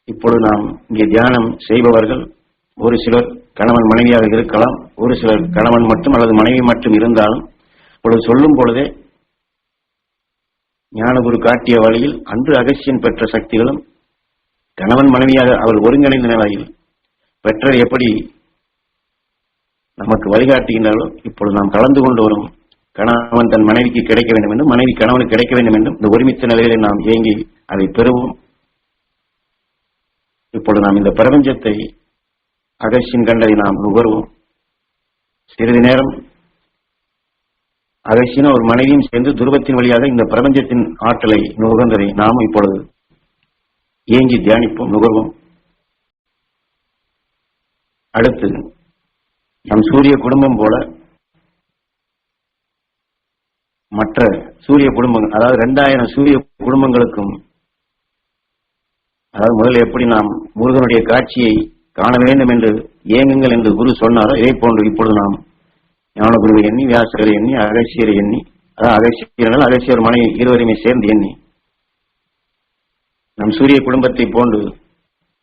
இப்பொழுது நாம் இங்கே தியானம் செய்பவர்கள் ஒரு சிலர் கணவன் மனைவியாக இருக்கலாம், ஒரு சிலர் கணவன் மட்டும் அல்லது மனைவி மட்டும் இருந்தாலும் இப்பொழுது சொல்லும் பொழுதே ஞானகுரு காட்டிய வழியில் அன்று அகசியன் பெற்ற சக்திகளும் கணவன் மனைவியாக அவர் ஒருங்கிணைந்த நிலையில் பெற்ற எப்படி நமக்கு வழிகாட்டுகின்றார்களோ இப்பொழுது நாம் கலந்து கொண்டு வரும் கணவன் தன் மனைவிக்கு கிடைக்க வேண்டும் என்றும் மனைவி கணவனுக்கு கிடைக்க வேண்டும் என்றும் இந்த ஒருமித்த நிலையிலே நாம் இயங்கி அதை பெறுவோம். இப்பொழுது நாம் இந்த பிரபஞ்சத்தை அகசியன் கண்டதை நாம் நுகர்வோம். சிறிது நேரம் அகசியனும் ஒரு மனைவியும் சேர்ந்து துருவத்தின் வழியாக இந்த பிரபஞ்சத்தின் ஆற்றலை நுகர்ந்ததை நாம் இப்பொழுது ஏங்கி தியானிப்போம், நுகர்வோம். அடுத்து நம் சூரிய குடும்பம் போல மற்ற சூரிய குடும்பங்கள், அதாவது 2000 சூரிய குடும்பங்களுக்கும், அதாவது முதல்ல எப்படி நாம் முருகனுடைய காட்சியை காண வேண்டும் என்று ஏங்குங்கள் என்று குரு சொன்னாரோ இதே போன்று இப்பொழுது நாம் ஞானகுருவை எண்ணி, வியாசரை எண்ணி, அகசியரை எண்ணி, அதாவது அகசியர்கள் அகசியர் மனைவி இருவரையுமே சேர்ந்து எண்ணி நம் சூரிய குடும்பத்தை போன்று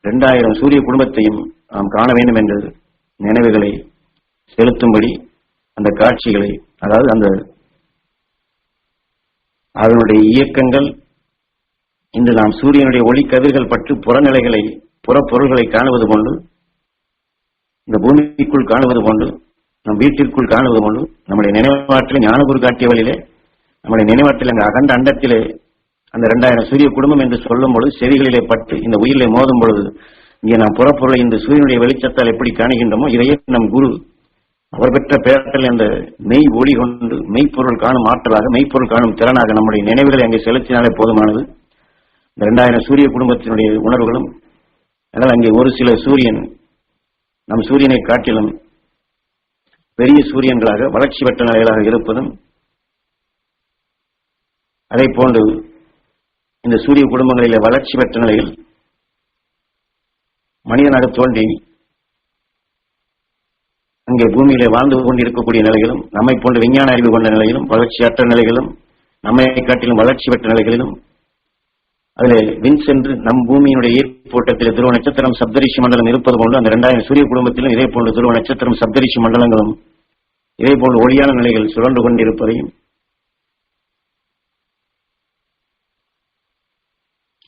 2000 சூரிய குடும்பத்தையும் நாம் காண வேண்டும் என்று நினைவுகளை செலுத்தும்படி அந்த காட்சிகளை, அதாவது அந்த அதனுடைய இயக்கங்கள் இன்று நாம் சூரியனுடைய ஒளி கதிர்கள் பற்றி புறநிலைகளை புறப்பொருள்களை காணுவது கொண்டு, இந்த பூமிக்குள் காணுவது கொண்டு, நம் வீட்டிற்குள் காணுவது கொண்டு நம்முடைய நினைவாற்றில் ஞானகுரு காட்டிய வழியிலே நம்முடைய நினைவாற்றில் அந்த அகண்ட அண்டத்திலே அந்த 2000 சூரிய குடும்பம் என்று சொல்லும் பொழுது செவிகளிலே பட்டு இந்த உயிரிலே மோதும் பொழுது இங்கே நாம் புறப்பொருளை இந்த சூரியனுடைய வெளிச்சத்தால் எப்படி காணுகின்றோமோ இதையே நம் குரு அவர் பெற்ற பேரத்தில் அந்த மெய் ஒளி கொண்டு மெய்ப்பொருள் காணும் ஆற்றலாக, மெய்ப்பொருள் காணும் திறனாக நம்முடைய நினைவுகளை அங்கே செலுத்தினாலே போதுமானது. இந்த 2000 சூரிய குடும்பத்தினுடைய உணர்வுகளும், அதனால் அங்கே ஒரு சில சூரியன் நம் சூரியனை காட்டிலும் பெரிய சூரியன்களாக வளர்ச்சி பெற்ற நிலைகளாக இருப்பதும், அதை போன்று இந்த சூரிய குடும்பங்களிலே வளர்ச்சி பெற்ற நிலையில் மனிதனாக தோன்றி அங்கே பூமியிலே வாழ்ந்து கொண்டிருக்கக்கூடிய நிலைகளும், நம்மை போன்ற விஞ்ஞான அறிவு கொண்ட நிலையிலும், வளர்ச்சியற்ற நிலைகளும், நம்மை காட்டிலும் வளர்ச்சி பெற்ற நிலைகளிலும், அதில் வின் சென்று நம் பூமியினுடைய ஈர்ப்போட்டத்தில் துருவ நட்சத்திரம் சப்தரிஷி மண்டலம் இருப்பது போன்று அந்த 2000 சூரிய குடும்பத்திலும் இதே போன்று துருவ நட்சத்திரம் சப்தரிஷி மண்டலங்களும் இதே போன்று ஒளியான நிலைகள் சுழன்று கொண்டிருப்பதையும்,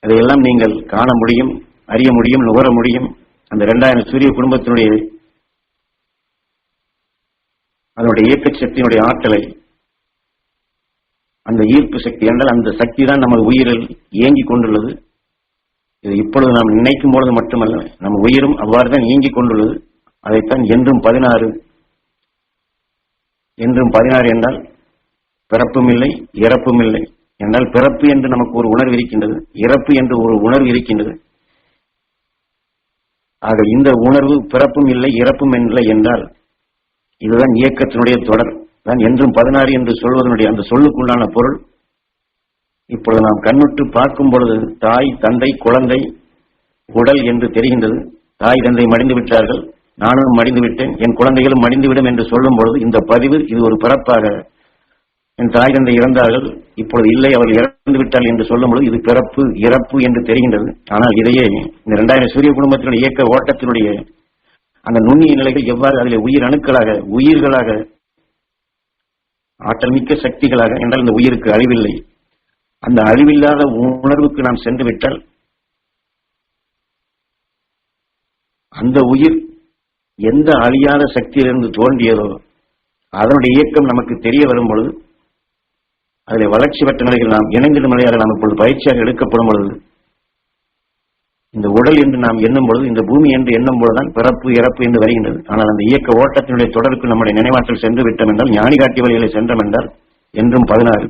அதையெல்லாம் நீங்கள் காண முடியும், அறிய முடியும், நுகர முடியும். அந்த 2000 சூரிய குடும்பத்தினுடைய அதனுடைய இயக்க சக்தியினுடைய ஆற்றலை, அந்த ஈர்ப்பு சக்தி என்றால் அந்த சக்தி தான் நமது உயிரில் இயங்கிக் கொண்டுள்ளது. இது இப்பொழுது நாம் நினைக்கும் பொழுது மட்டுமல்ல, நம் உயிரும் அவ்வாறு தான் இயங்கிக் கொண்டுள்ளது. அதைத்தான் என்றும் 16 என்றும் 16 என்றால் பிறப்பும் இல்லை இறப்பும் இல்லை என்றால், பிறப்பு என்று நமக்கு ஒரு உணர்வு இருக்கின்றது, இறப்பு என்று ஒரு உணர்வு இருக்கின்றது. ஆக இந்த உணர்வு பிறப்பும் இல்லை இறப்பும் இல்லை என்றால் இதுதான் இயக்கத்தினுடைய தொடர் தான். என்றும் 16 என்று சொல்வதனுடைய அந்த சொல்லுக்குள்ளான பொருள் இப்பொழுது நாம் கண்ணுற்று பார்க்கும் பொழுது தாய், தந்தை, குழந்தை, உடல் என்று தெரிகின்றது. தாய் தந்தை மடிந்து விட்டார்கள், நானும் மடிந்து விட்டேன், என் குழந்தைகளும் மடிந்துவிடும் என்று சொல்லும் பொழுது இந்த பதிவு இது ஒரு பிறப்பாக, என் தாய் தந்தை இறந்தார்கள், இப்பொழுது இல்லை அவர்கள் இறந்து விட்டார்கள் என்று சொல்லும் பொழுது இது பிறப்பு இறப்பு என்று தெரிகின்றது. ஆனால் இதையே இந்த 2000 சூரிய குடும்பத்தினுடைய இயக்க ஓட்டத்தினுடைய அந்த நுண்ணிய நிலைகள் எவ்வாறு அதில் உயிர் அணுக்களாக உயிர்களாக ஆற்றல் மிக்க சக்திகளாக. என்றால் இந்த உயிருக்கு அழிவில்லை. அந்த அழிவில்லாத உணர்வுக்கு நாம் சென்று விட்டால் அந்த உயிர் எந்த அழியாத சக்தியிலிருந்து தோன்றியதோ அதனுடைய இயக்கம் நமக்கு தெரிய வரும் பொழுது, அதில் வளர்ச்சி பெற்ற நிலையில் நாம் இணைந்திடும் நிலையாக நாம் இப்பொழுது பயிற்சியாக எடுக்கப்படும் பொழுது, இந்த உடல் என்று நாம் எண்ணும் பொழுது, இந்த பூமி என்று எண்ணும் பொழுதுதான் பிறப்பு இறப்பு என்று வருகின்றது. ஆனால் அந்த இயக்க ஓட்டத்தினுடைய தொடருக்கு நம்முடைய நினைவாற்றல் சென்று விட்டோம் என்றால், ஞானி காட்டி வழிகளை சென்றோம் என்றால் என்றும் 16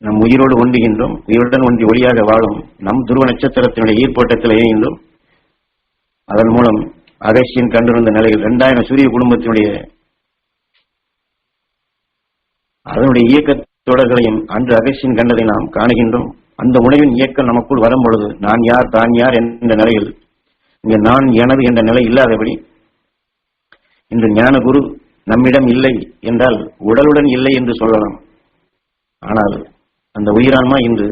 நம் உயிரோடு ஒன்றுகின்றோம். உயிருடன் ஒன்றி ஒளியாக வாழும் நம் துருவ நட்சத்திரத்தினுடைய ஈர்ப்போட்டத்தில் இணைகின்றோம். அதன் மூலம் அகசியன் கண்டிருந்த நிலையில் 2000 சூரிய குடும்பத்தினுடைய அதனுடைய இயக்க தொடர்களையும் அன்று அகசியன் கண்டதை நாம் காணுகின்றோம். அந்த உணவின் இயக்கம் நமக்குள் வரும் பொழுது நான் யார் தான் யார் என்ற நிலையில், இங்கே நான் எனது என்ற நிலை இல்லாதபடி, இன்று ஞான குரு நம்மிடம் இல்லை என்றால் உடலுடன் இல்லை என்று சொல்லலாம். ஆனால் அந்த உயிரான்மா இன்று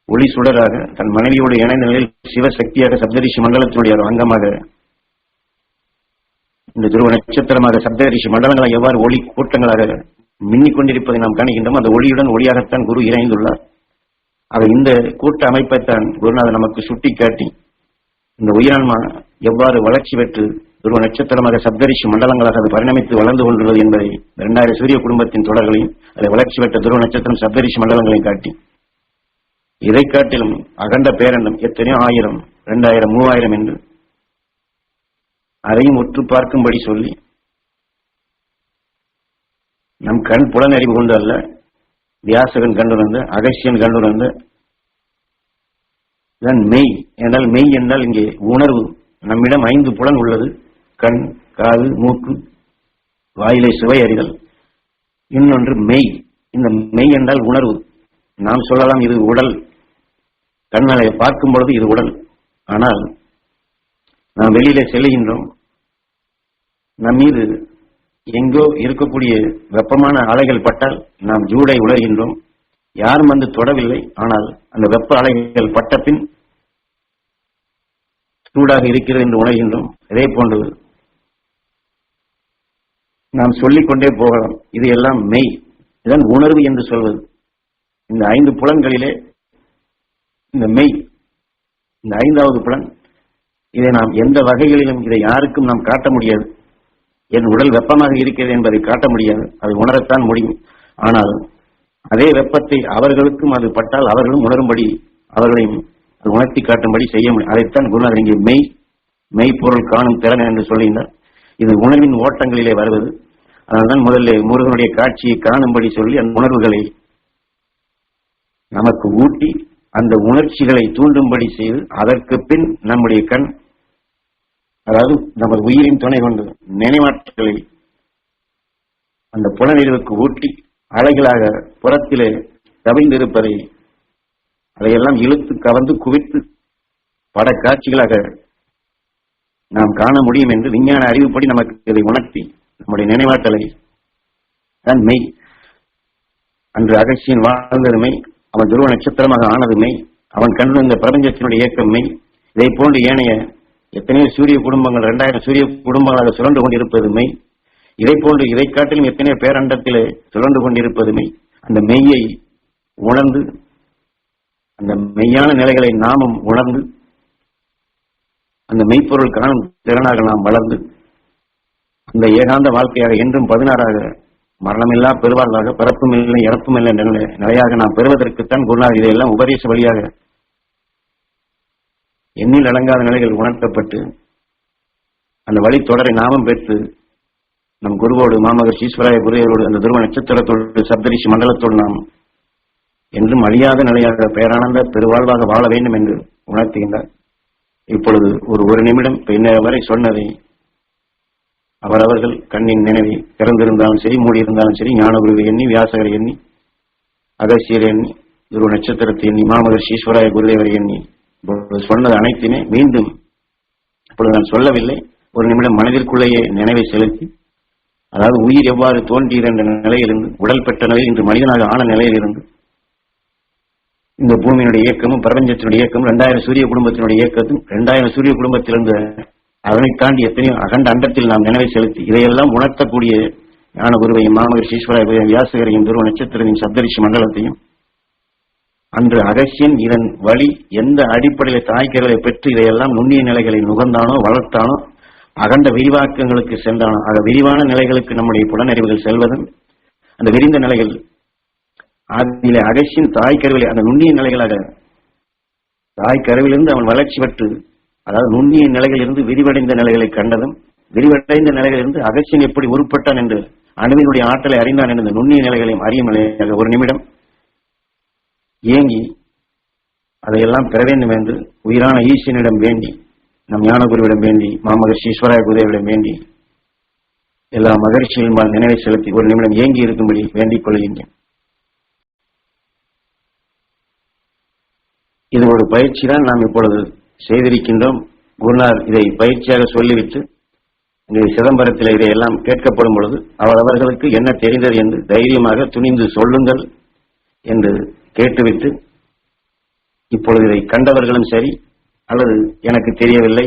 ஒளி சுடராக தன் மனைவியோடு இணைந்த நிலையில் சிவசக்தியாக சப்தரிஷி மண்டலத்தினுடைய அங்கமாக, இந்த துருவ நட்சத்திரமாக சப்தரிஷி மண்டலங்களை எவ்வாறு ஒளி கூட்டங்களாக மின்னிக் கொண்டிருப்பதை நாம் காணுகின்றோம். அந்த ஒளியுடன் ஒளியாகத்தான் குரு இணைந்துள்ளார். அதை இந்த கூட்ட அமைப்பைத்தான் குருநாதர் நமக்கு சுட்டிக்காட்டி, இந்த உயிரான்மா எவ்வாறு வளர்ச்சி பெற்று துருவ நட்சத்திரமாக சப்தரிஷி மண்டலங்களாக அது பரிணமித்து வளர்ந்து கொண்டுள்ளது என்பதை 2000 சூரிய குடும்பத்தின் தொடர்களையும் அதை வளர்ச்சி பெற்ற துருவ நட்சத்திரம் சப்தரிஷி மண்டலங்களையும் காட்டி, இதை காட்டிலும் அகண்ட பேரண்டம் எத்தனையோ 1000, 2000, 3000 என்று அதையும் உற்று பார்க்கும்படி சொல்லி, நம் கண் புலனறிவு கொண்டு அல்ல, வியாசகன் கண்டுணர்ந்த அகசியன் கண்டுணர்ந்த மெய் என்றால், மெய் என்றால் இங்கே உணர்வு. நம்மிடம் 5 புலன் உள்ளது. கண், காது, மூக்கு, வாயிலை சுவை அறிதல். இன்னொன்று மெய். இந்த மெய் என்றால் உணர்வு. நாம் சொல்லலாம் இது உடல், கண்ணாலை பார்க்கும் பொழுது இது உடல். ஆனால் நாம் வெளியிலே செல்கின்றோம், நம் மீது எங்கோ இருக்கக்கூடிய வெப்பமான அலைகள் பட்டால் நாம் ஜூடை உணர்கின்றோம். யாரும் வந்து தொடவில்லை, ஆனால் அந்த வெப்ப அலைகள் பட்ட பின் சூடாக இருக்கிறது என்று உணர்கின்றோம். இதே போன்று நாம் சொல்லிக்கொண்டே போகலாம். இது எல்லாம் மெய், இதன் உணர்வு என்று சொல்வது. இந்த 5 புலன்களிலே இந்த மெய், இந்த 5வது புலன், இதை நாம் எந்த வகைகளிலும் இதை யாருக்கும் நாம் காட்ட முடியாது. என் உடல் வெப்பமாக இருக்கிறது என்பதை காட்ட முடியாது, அதை உணரத்தான் முடியும். ஆனால் அதே வெப்பத்தை அவர்களுக்கும் அது பட்டால் அவர்களும் உணரும்படி, அவர்களையும் அது உணர்த்தி காட்டும்படி செய்ய முடியும். அதைத்தான் குருநாதர் இங்கே மெய்ப்பொருள் காணும் திறன் என்று சொல்லுகின்றார். இது உணர்வின் ஓட்டங்களிலே வருவது. அதனால்தான் முதல்ல முருகனுடைய காட்சியை காணும்படி சொல்லி அந்த உணர்வுகளை நமக்கு ஊட்டி அந்த உணர்ச்சிகளை தூண்டும்படி செய்து, அதற்கு பின் நம்முடைய கண், அதாவது நமது உயிரின் துணை கொண்டு நினைவாற்றலை அந்த புலனறிவுக்கு ஊட்டி அலைகளாக புறத்திலே கவிழ்ந்திருப்பதை அதையெல்லாம் இழுத்து கவர்ந்து குவித்து பட காட்சிகளாக நாம் காண முடியும் என்று விஞ்ஞான அறிவுப்படி நமக்கு இதை உணர்த்தி நம்முடைய நினைவாற்றலை தான் மெய். அன்று அகசியன் வாழ்ந்தது மெய், அவன் துருவ நட்சத்திரமாக ஆனது மெய், அவன் கண்டு இந்த பிரபஞ்சத்தினுடைய இயக்கம் மெய். இதை போன்று ஏனைய எத்தனையோ சூரிய குடும்பங்கள் 2000 சூரிய குடும்பங்களாக சுழன்று கொண்டிருப்பது மெய். இதை போன்று இதை காட்டிலும் எத்தனையோ பேரண்டத்திலே சுழன்று கொண்டிருப்பது மெய். அந்த மெய்யை உணர்ந்து, அந்த மெய்யான நிலைகளை நாமும் உணர்ந்து, அந்த மெய்ப்பொருள் காணும் திறனாக நாம் வளர்ந்து, அந்த ஏகாந்த வாழ்க்கையாக என்றும் 16ஆக மரணமில்லா பெருவாழ்வாக பிறப்பும் இல்லை இறப்பும் இல்லை நிலையாக நாம் பெறுவதற்குத்தான் குருநாதர் இதையெல்லாம் உபதேச வழியாக எண்ணில் அடங்காத நிலைகள் உணர்த்தப்பட்டு அந்த வழி தொடரை நாமும் பெற்று நம் குருவோடு மாமகர் ஈஸ்வராய குருவோடு அந்த துருவ நட்சத்திரத்தோடு சப்தரிஷி மண்டலத்தோடு நாம் என்றும் அழியாத நிலையாக பேரானந்த பெருவாழ்வாக வாழ வேண்டும் என்று உணர்த்துகின்றார். இப்பொழுது ஒரு நிமிடம் பின்னர் வரை சொன்னதை அவரவர்கள் கண்ணின் நினைவை திறந்திருந்தாலும் சரி, மூடியிருந்தாலும் சரி, ஞானகுருவை எண்ணி, வியாசகரை எண்ணி, அகசியரை எண்ணி, துருவ நட்சத்திரத்தை எண்ணி, மாமகர் ஈஸ்வராய குருதேவரை எண்ணி சொன்னது அனைத்துமே மீண்டும் இப்பொழுது நான் சொல்லவில்லை, ஒரு நிமிடம் மனதிற்குள்ளேயே நினைவை செலுத்தி, அதாவது உயிர் எவ்வாறு தோன்றியது என்ற நிலையிலிருந்து, உடல் பெற்ற நிலையில் இன்று மனிதனாக ஆன நிலையிலிருந்து, இந்த பூமியினுடைய இயக்கமும் பிரபஞ்சத்தினுடைய இயக்கமும் 2000 சூரிய குடும்பத்தினுடைய இயக்கத்தும் 2000 சூரிய குடும்பத்திலிருந்து அதனை தாண்டி எத்தனையோ அகண்ட அண்டத்தில் நாம் நினைவை செலுத்தி இதையெல்லாம் உணர்த்தக்கூடிய ஞானகுருவையும் மாமகரிஷி ஈஸ்வராய வியாசகரையும் துருவ நட்சத்திரத்தின் சப்தரிஷி மண்டலத்தையும் அன்று அகசியன் இதன் வழி எந்த அடிப்படையில் தாய்க்கருவை பெற்று இதையெல்லாம் நுண்ணிய நிலைகளை நுகர்ந்தானோ வளர்த்தானோ அகண்ட விரிவாக்கங்களுக்கு சென்றானோ ஆக விரிவான நிலைகளுக்கு நம்முடைய புலனறிவுகள் செல்வதும் அந்த விரிந்த நிலைகள் அதிலே அகசியன் தாய்க்கருவிலே அந்த நுண்ணிய நிலைகளாக தாய்க்கருவிலிருந்து அவன் வளர்ச்சி பெற்று அதாவது நுண்ணிய நிலைகளிலிருந்து விரிவடைந்த நிலைகளை கண்டதும் விரிவடைந்த நிலைகளிலிருந்து அகசியன் எப்படி உருப்பட்டான் என்று அணுவினுடைய ஆற்றலை அறிந்தான் என்ற நுண்ணிய நிலைகளையும் அறியும் நிலையாக ஒரு நிமிடம் ஏங்கி அதையெல்லாம் பெற வேண்டும் என்று உயிரான ஈசனிடம் வேண்டி நம் ஞானகுருவிடம் வேண்டி மாமகரிஷி ஈஸ்வராய குருவிடம் வேண்டி எல்லா மகரிஷிகளும் நினைவை செலுத்தி ஒரு நிமிடம் ஏங்கி இருக்கும்படி வேண்டிக் கொள்கின்றேன். இது ஒரு பயிற்சி தான் நாம் இப்பொழுது செய்திருக்கின்றோம். குருநாதர் இதை பயிற்சியாக சொல்லிவிட்டு இங்கே சிதம்பரத்தில் இதையெல்லாம் கேட்கப்படும் பொழுது அவர்களுக்கு என்ன தெரிந்தது என்று தைரியமாக துணிந்து சொல்லுங்கள் என்று கேட்டுவிட்டு இப்பொழுது இதை கண்டவர்களும் சரி அல்லது எனக்கு தெரியவில்லை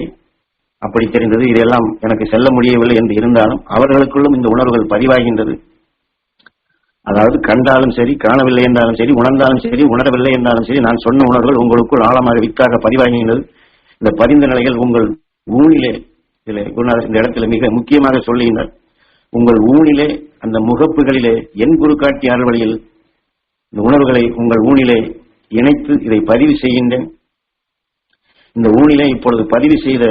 அப்படி தெரிந்தது இதெல்லாம் எனக்கு செல்ல முடியவில்லை என்று இருந்தாலும் அவர்களுக்குள்ளும் இந்த உணர்வுகள் பதிவாகின்றது. அதாவது கண்டாலும் சரி காணவில்லை என்றாலும் சரி உணர்ந்தாலும் சரி உணரவில்லை என்றாலும் சரி நான் சொன்ன உணர்வுகள் உங்களுக்குள் ஆழமாக வித்தாக பதிவாகின்றது. இந்த பதிந்த நிலைகள் உங்கள் ஊனிலே குருநாதர் இந்த இடத்துல மிக முக்கியமாக சொல்லுகின்றார். உங்கள் ஊனிலே அந்த முகப்புகளிலே என் குரு காட்டிய அருள் வழியில் இந்த உணர்வுகளை உங்கள் ஊனிலே இணைத்து இதை பதிவு செய்கின்றேன். இந்த ஊனிலே இப்பொழுது பதிவு செய்த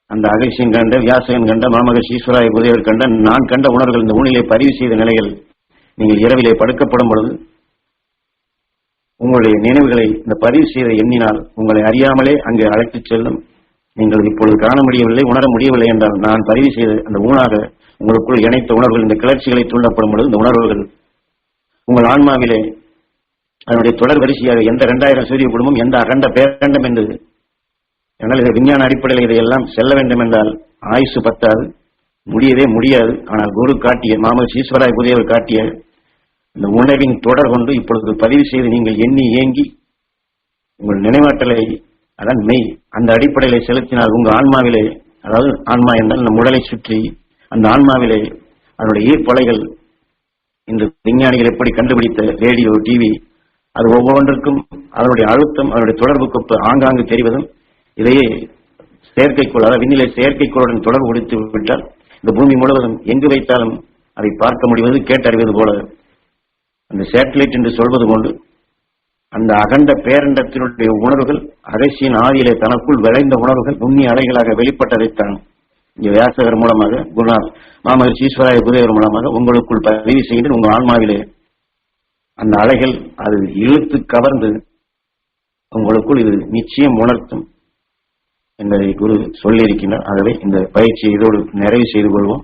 அந்த அகசியன் கண்ட வியாசகன் கண்ட மாமகரிஷி ஈஸ்வராய குருதேவர் கண்ட நான் கண்ட உணர்வுகள் இந்த ஊனிலே பதிவு செய்த நிலைகள் நீங்கள் இரவிலே படுக்கப்படும் பொழுது உங்களுடைய நினைவுகளை இந்த பதிவு செய்த எண்ணினால் உங்களை அறியாமலே அங்கே அழைத்துச் செல்லும். நீங்கள் இப்பொழுது காண முடியவில்லை உணர முடியவில்லை என்றால் நான் பதிவு செய்த அந்த ஊனாக உங்களுக்குள் இணைத்த உணர்வுகள் இந்த கிளர்ச்சிகளை தூண்டப்படும் பொழுது இந்த உணர்வுகள் உங்கள் ஆன்மாவிலே அதனுடைய தொடர் வரிசையாக எந்த 2000 சூரிய குடும்பம் எந்த அகண்ட பேரண்டம் என்று என்னால் இதை விஞ்ஞான அடிப்படையில் இதையெல்லாம் செல்ல வேண்டும் என்றால் ஆயுசு பத்தாது முடியவே முடியாது. ஆனால் குரு காட்டிய மாமகரிஷி ஈஸ்வராய குருதேவர் காட்டிய இந்த உணர்வின் தொடர் கொண்டு இப்பொழுது பதிவு செய்து நீங்கள் எண்ணி ஏங்கி உங்கள் நினைவாற்றலை அதான் மெய் அந்த அடிப்படையிலே செலுத்தினால் உங்கள் ஆன்மாவிலே அதாவது ஆன்மா என்றால் நம் உடலை சுற்றி அந்த ஆன்மாவிலே அதனுடைய ஈர்ப்பலைகள் இன்று விஞ்ஞானிகள் எப்படி கண்டுபிடித்த ரேடியோ டிவி அது ஒவ்வொன்றுக்கும் அதனுடைய அழுத்தம் அதனுடைய தொடர்புக்கு ஆங்காங்கு தெரிவதும் இதையே செயற்கைக்கோள் அதாவது விண்ணிலே செயற்கைக்கோளுடன் தொடர்பு கொடுத்து விட்டால் இந்த பூமி முழுவதும் எங்கு வைத்தாலும் அதை பார்க்க முடிவது கேட்டறிவது போல அந்த சேட்டலைட் என்று சொல்வது கொண்டு அந்த அகண்ட பேரண்டத்தினுடைய உணர்வுகள் அகசியின் ஆதியிலே தனக்குள் விளைந்த உணர்வுகள் நுண்ணிய அலைகளாக வெளிப்பட்டதைத்தான் இங்கே வியாசகர் மூலமாக குருநாத் மாமகரிஷி ஈஸ்வராய குருதேவர் மூலமாக உங்களுக்குள் பதிவு செய்கின்ற உங்கள் ஆன்மாவிலே அந்த அலைகள் அது இழுத்து கவர்ந்து உங்களுக்குள் இது நிச்சயம் உணர்த்தும் என்பதை குரு சொல்லியிருக்கிறார். ஆகவே இந்த பயிற்சியை இதோடு நிறைவு செய்து கொள்வோம்.